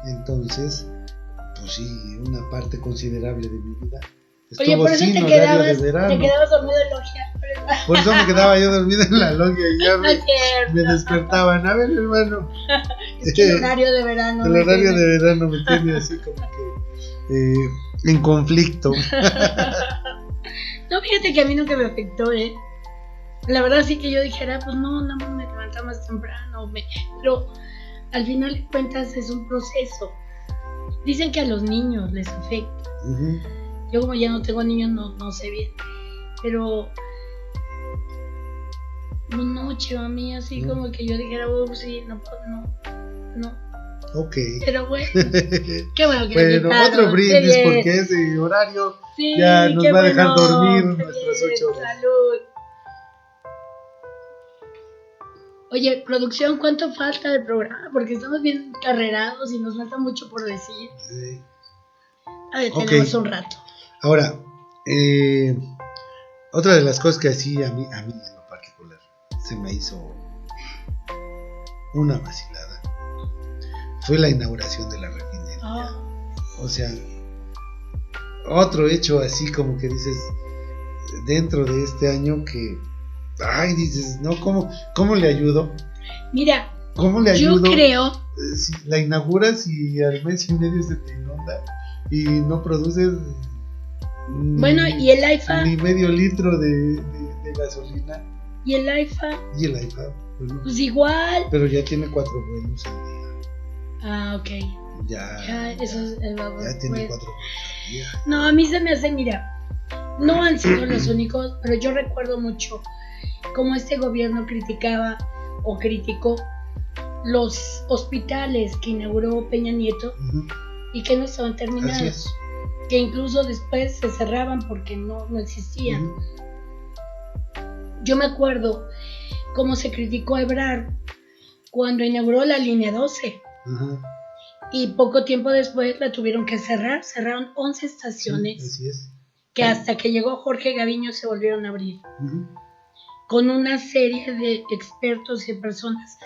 Entonces, pues sí, una parte considerable de mi vida estuvo. Oye, por eso sin te horario de verano. Te quedabas dormido en logia. Por eso me quedaba yo dormido en la logia y ya me despertaban. A ver, hermano. Es que el horario de verano. El horario de verano me tiene así como que en conflicto. No, fíjate que a mí nunca me afectó, La verdad sí que yo dijera, pues no me levantaba más temprano, pero al final de cuentas es un proceso. Dicen que a los niños les afecta. Uh-huh. Yo como ya no tengo niños no sé bien, pero no, chivo, a mí así como que yo dijera, sí, no. Ok. Pero bueno, qué bueno que bueno, otro brindis porque ese horario ya nos va a dejar dormir nuestras 8 horas. Salud. Oye, producción, ¿cuánto falta del programa? Porque estamos bien carrerados y nos falta mucho por decir. Sí. A ver, tenemos un rato. Ahora, otra de las cosas que así a mí en lo particular se me hizo una vacilada fue la inauguración de la refinería. O sea, otro hecho así como que dices, dentro de este año que, dices, ¿no? ¿Cómo le ayudo? Mira, ¿cómo le ayudo? Yo creo... Si la inauguras y al mes y medio se te inunda y no produces bueno, y el AIFA ni medio litro de gasolina. ¿Y el AIFA? Bueno, pues igual. Pero ya tiene 4 vuelos al día. Ok. Ya eso es ya tiene 4 vuelos al día. No, a mí se me hace, mira, no han sido los únicos, pero yo recuerdo mucho cómo este gobierno criticaba o criticó los hospitales que inauguró Peña Nieto y que no estaban terminados. Así es. Que incluso después se cerraban porque no existían. Yo me acuerdo cómo se criticó a Ebrard cuando inauguró la línea 12. Y poco tiempo después la tuvieron que cerrar. Cerraron 11 estaciones. Sí, así es. Que hasta que llegó Jorge Gaviño se volvieron a abrir. Con una serie de expertos y personas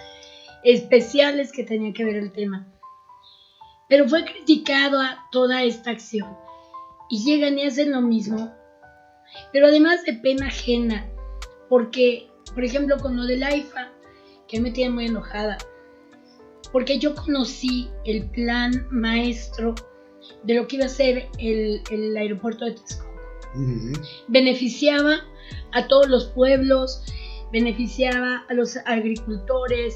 especiales que tenían que ver el tema. Pero fue criticado a toda esta acción. Y llegan y hacen lo mismo. Pero además de pena ajena. Porque, por ejemplo, con lo del AIFA, que me tiene muy enojada. Porque yo conocí el plan maestro de lo que iba a ser el aeropuerto de Texcoco. Beneficiaba a todos los pueblos, beneficiaba a los agricultores,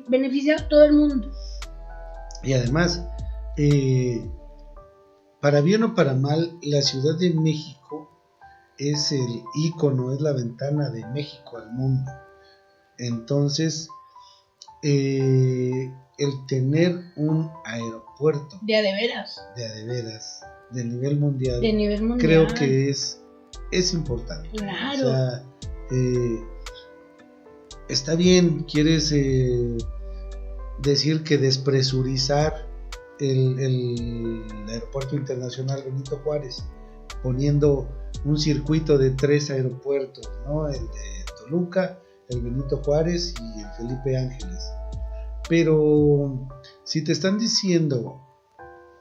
beneficiaba a todo el mundo. Y además, para bien o para mal, la Ciudad de México es el ícono, es la ventana de México al mundo. Entonces, el tener un aeropuerto de a de veras, de nivel mundial, creo que es importante. Claro. O sea, está bien, quieres decir que despresurizar el aeropuerto internacional Benito Juárez, poniendo un circuito de 3 aeropuertos, ¿no? El de Toluca, el Benito Juárez y el Felipe Ángeles. Pero si te están diciendo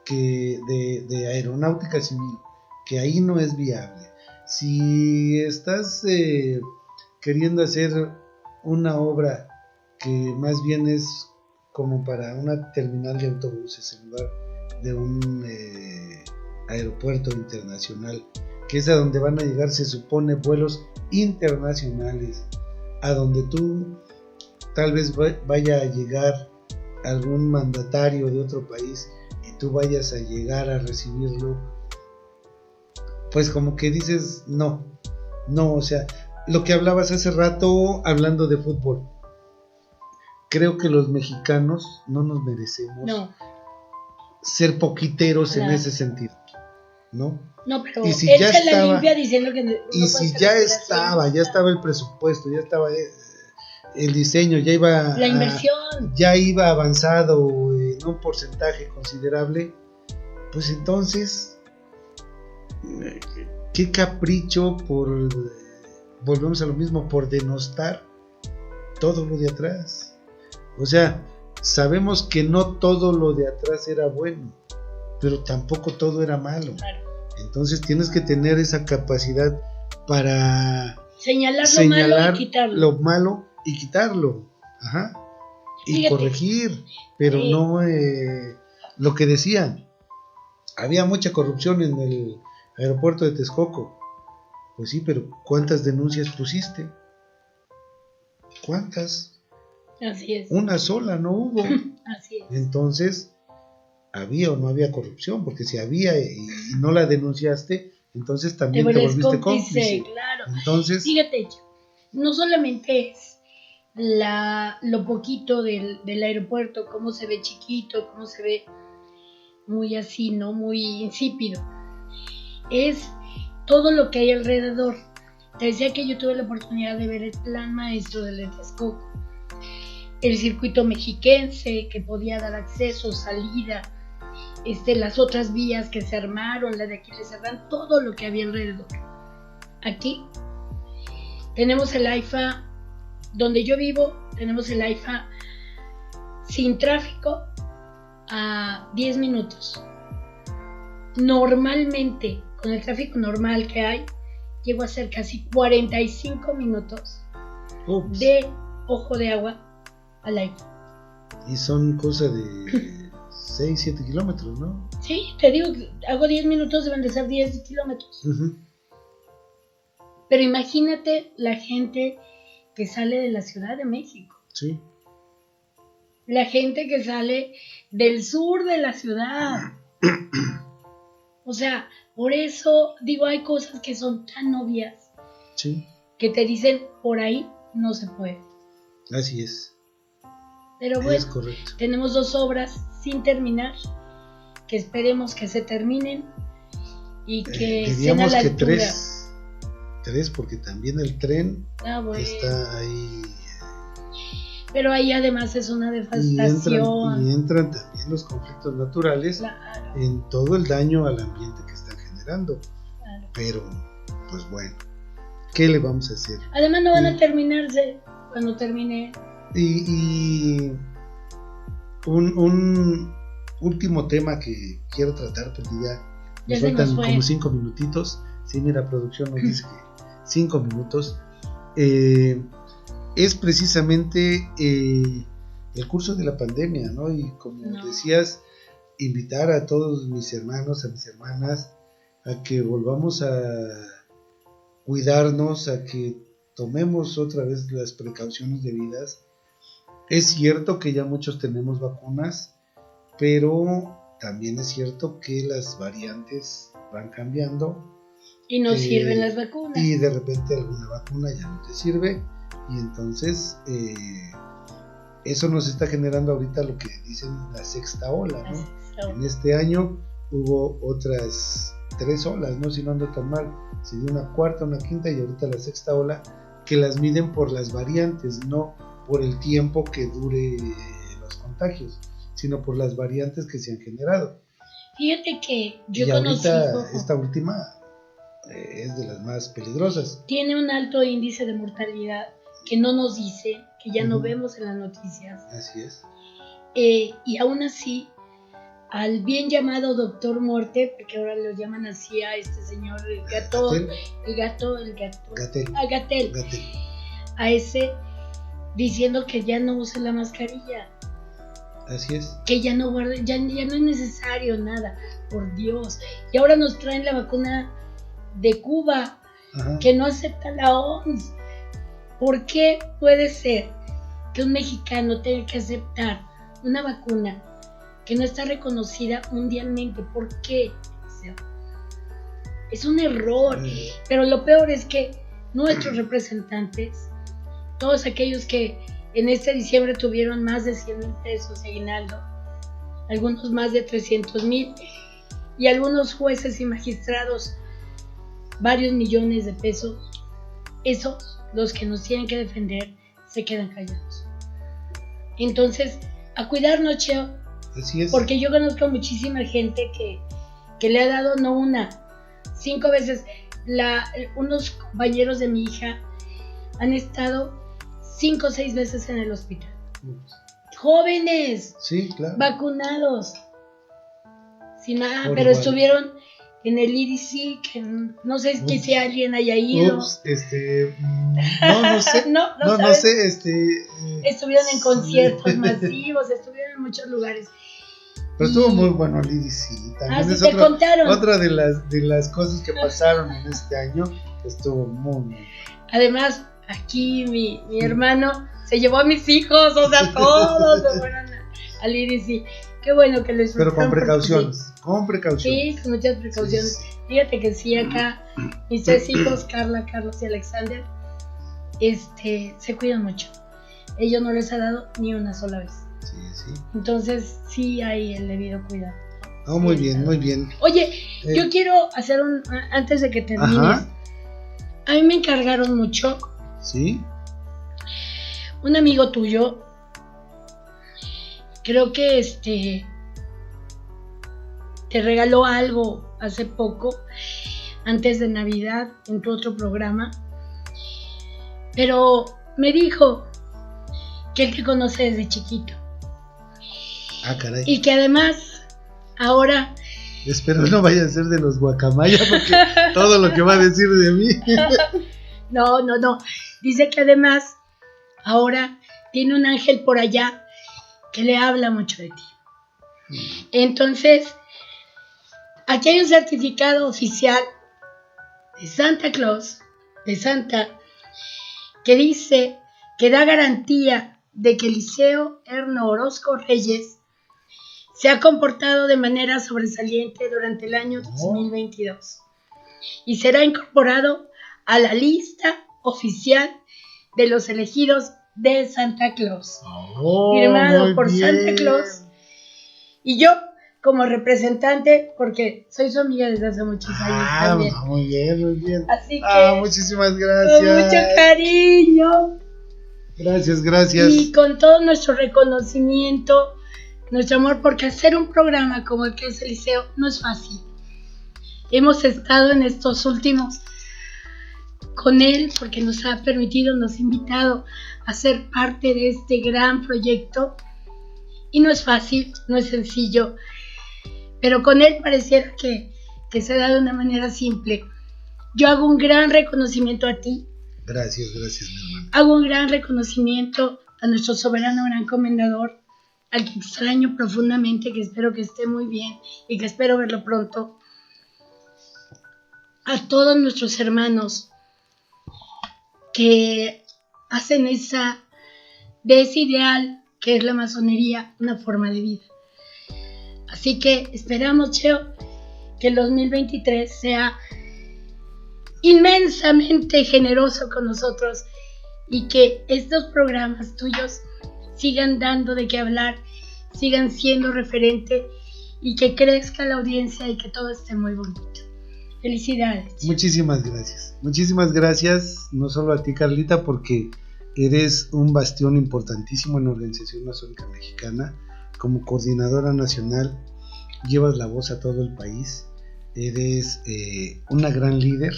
que de aeronáutica civil, que ahí no es viable, si estás queriendo hacer una obra que más bien es como para una terminal de autobuses en lugar de un aeropuerto internacional, que es a donde van a llegar, se supone, vuelos internacionales, a donde tú tal vez vaya a llegar algún mandatario de otro país y tú vayas a llegar a recibirlo, pues como que dices no, o sea, lo que hablabas hace rato hablando de fútbol, creo que los mexicanos no nos merecemos ser poquiteros en ese sentido, ¿no? No, pero y si él ya se estaba, la limpia diciendo que no y si ya estaba el presupuesto, ya estaba el diseño, la inversión, ya iba avanzado en un porcentaje considerable, pues entonces qué capricho volvemos a lo mismo, por denostar todo lo de atrás. O sea, sabemos que no todo lo de atrás era bueno, pero tampoco todo era malo. Claro. Entonces tienes que tener esa capacidad para señalar lo malo y quitarlo. Ajá. Y fíjate, corregir, pero no lo que decían. Había mucha corrupción en el aeropuerto de Texcoco. Pues sí, pero ¿cuántas denuncias pusiste? ¿Cuántas? Así es. Una sola no hubo. Así es. Entonces, ¿había o no había corrupción? Porque si había y no la denunciaste, entonces también te volviste cómplice. Claro. Entonces, fíjate, no solamente es lo poquito del aeropuerto, cómo se ve chiquito, cómo se ve muy así, ¿no? Muy insípido. Es todo lo que hay alrededor. Te decía que yo tuve la oportunidad de ver el plan maestro del Texcoco, el circuito mexiquense que podía dar acceso, salida, las otras vías que se armaron, la de aquí le cerraron, todo lo que había alrededor. Aquí tenemos el AIFA, donde yo vivo, tenemos el AIFA sin tráfico a 10 minutos. Normalmente, con el tráfico normal que hay, llego a ser casi 45 minutos de Ojo de Agua al AIFA. Y son cosas de 6, 7 kilómetros, ¿no? Sí, te digo, hago 10 minutos, deben de ser 10 kilómetros. Pero imagínate la gente que sale de la Ciudad de México. Sí. La gente que sale del sur de la ciudad. O sea, por eso digo, hay cosas que son tan obvias. Sí. que te dicen por ahí no se puede. Así es. Pero Es bueno, correcto. tenemos 2 obras sin terminar, que esperemos que se terminen y que estén a Diríamos la que altura. tres, porque también el tren Bueno. está ahí. Pero ahí además es una Y devastación. entran también los conflictos naturales Claro, en todo el daño al ambiente que están generando. claro. Pero, pues bueno, ¿qué le vamos a hacer? Además no van a terminarse cuando termine. Y un último tema que quiero tratar, porque ya Ya nos se nos faltan fue. como 5 minutitos. Sí, mira, producción nos dice que 5 minutos. Es precisamente el curso de la pandemia, ¿no? Y como decías, invitar a todos mis hermanos, a mis hermanas, a que volvamos a cuidarnos, a que tomemos otra vez las precauciones debidas. Es cierto que ya muchos tenemos vacunas, pero también es cierto que las variantes van cambiando. Y no sirven las vacunas. Y de repente alguna vacuna ya no te sirve. Y entonces eso nos está generando ahorita lo que dicen la sexta ola, ¿no? En este año hubo otras 3 olas, ¿no? Si no ando tan mal, se dio una cuarta, una quinta y ahorita la sexta ola, que las miden por las variantes, no por el tiempo que dure los contagios, sino por las variantes que se han generado. Fíjate que yo y conocí ahorita esta última es de las más peligrosas. Tiene un alto índice de mortalidad que no nos dice, que ya no vemos en las noticias. Así es. Y aún así, al bien llamado Doctor Muerte, porque ahora lo llaman así a este señor, Gatell. A ese, diciendo que ya no use la mascarilla. Así es. Que ya no guarde, ya no es necesario nada, por Dios. Y ahora nos traen la vacuna de Cuba, que no acepta la OMS. ¿Por qué puede ser que un mexicano tenga que aceptar una vacuna que no está reconocida mundialmente? ¿Por qué? O sea, es un error. Pero lo peor es que nuestros representantes, todos aquellos que en este diciembre tuvieron más de 100,000 pesos de aguinaldo, algunos más de 300,000, y algunos jueces y magistrados varios millones de pesos, esos, los que nos tienen que defender, se quedan callados. Entonces, a cuidarnos, Cheo. Así es. Porque yo conozco muchísima gente que le ha dado no una, 5 veces. Unos compañeros de mi hija han estado 5 o 6 veces en el hospital. Jóvenes, sí, claro, vacunados, sin nada, por pero igual estuvieron en el IDC, que no sé si alguien haya ido. no sé. no sé, estuvieron en conciertos masivos, estuvieron en muchos lugares. Pero estuvo muy bueno el IDC. También es otra de las cosas que pasaron en este año, que estuvo muy bien. Además, aquí mi hermano se llevó a mis hijos, o sea, todos se fueron al IDC. Qué bueno que les Pero con precauciones, Sí, con muchas precauciones. Sí. Fíjate que sí, acá mis 3 hijos, Carla, Carlos y Alexander, se cuidan mucho. Ellos no les ha dado ni una sola vez. Sí. Entonces, sí hay el debido cuidado. Oh, muy bien, muy bien. Oye, yo quiero hacer antes de que termines. A mí me encargaron mucho. Sí. Un amigo tuyo, creo que te regaló algo hace poco, antes de Navidad, en tu otro programa, pero me dijo que él te conoce desde chiquito. Ah, caray. Y que además, ahora... Espero no vaya a ser de los guacamaya, porque todo lo que va a decir de mí... No. Dice que además, ahora tiene un ángel por allá que le habla mucho de ti. Entonces, aquí hay un certificado oficial de Santa Claus, de Santa, que dice que da garantía de que Eliseo Erno Orozco Reyes se ha comportado de manera sobresaliente durante el año 2022 y será incorporado a la lista oficial de los elegidos de Santa Claus. Oh, Firmado por Santa Claus. Y yo, como representante, porque soy su amiga desde hace muchos años también. Muy bien, muy bien. Así que, muchísimas gracias. Con mucho cariño. Gracias. Y con todo nuestro reconocimiento, nuestro amor, porque hacer un programa como el que es Eliseo no es fácil. Hemos estado en estos últimos con él porque nos ha permitido, nos ha invitado a ser parte de este gran proyecto. Y no es fácil, no es sencillo, pero con él pareciera que se da de una manera simple. Yo hago un gran reconocimiento a ti. Gracias, mi hermano. Hago un gran reconocimiento a nuestro soberano gran comendador, al que extraño profundamente, que espero que esté muy bien y que espero verlo pronto. A todos nuestros hermanos que hacen de ese ideal que es la masonería una forma de vida. Así que esperamos, Cheo, que el 2023 sea inmensamente generoso con nosotros y que estos programas tuyos sigan dando de qué hablar, sigan siendo referente y que crezca la audiencia y que todo esté muy bonito. Felicidades. Muchísimas gracias, no solo a ti, Carlita, porque eres un bastión importantísimo en la Organización Masónica Mexicana. Como coordinadora nacional llevas la voz a todo el país. Eres una gran líder,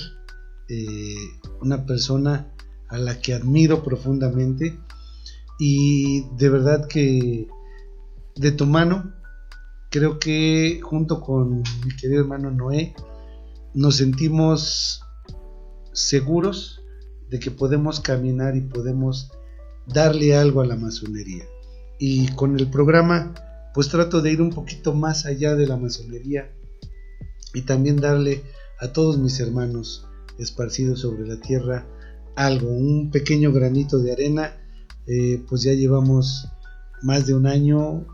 una persona a la que admiro profundamente, y de verdad que de tu mano creo que junto con mi querido hermano Noé nos sentimos seguros de que podemos caminar y podemos darle algo a la masonería. Y con el programa pues trato de ir un poquito más allá de la masonería y también darle a todos mis hermanos esparcidos sobre la tierra algo, un pequeño granito de arena. Pues ya llevamos más de un año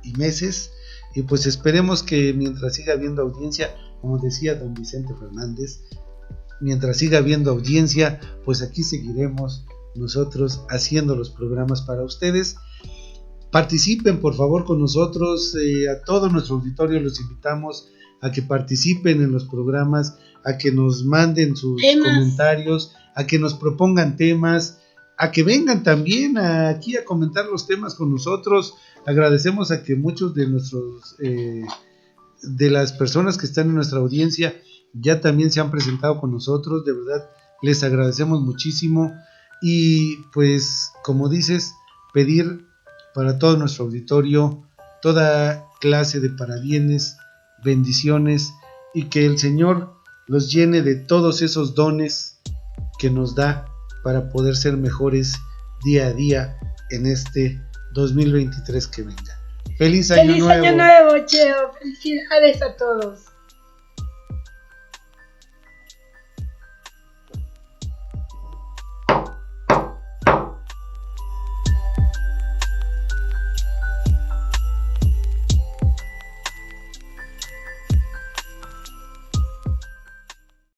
y meses, y pues esperemos que mientras siga habiendo audiencia, como decía don Vicente Fernández, mientras siga habiendo audiencia, pues aquí seguiremos nosotros haciendo los programas para ustedes. Participen por favor con nosotros, a todo nuestro auditorio los invitamos a que participen en los programas, a que nos manden sus comentarios, a que nos propongan temas, a que vengan también aquí a comentar los temas con nosotros. Agradecemos a que muchos de nuestros de las personas que están en nuestra audiencia ya también se han presentado con nosotros. De verdad les agradecemos muchísimo, y pues como dices, pedir para todo nuestro auditorio toda clase de parabienes, bendiciones, y que el Señor los llene de todos esos dones que nos da para poder ser mejores día a día en este 2023 que venga. Feliz año nuevo. Feliz año nuevo, Cheo. Felicidades a todos.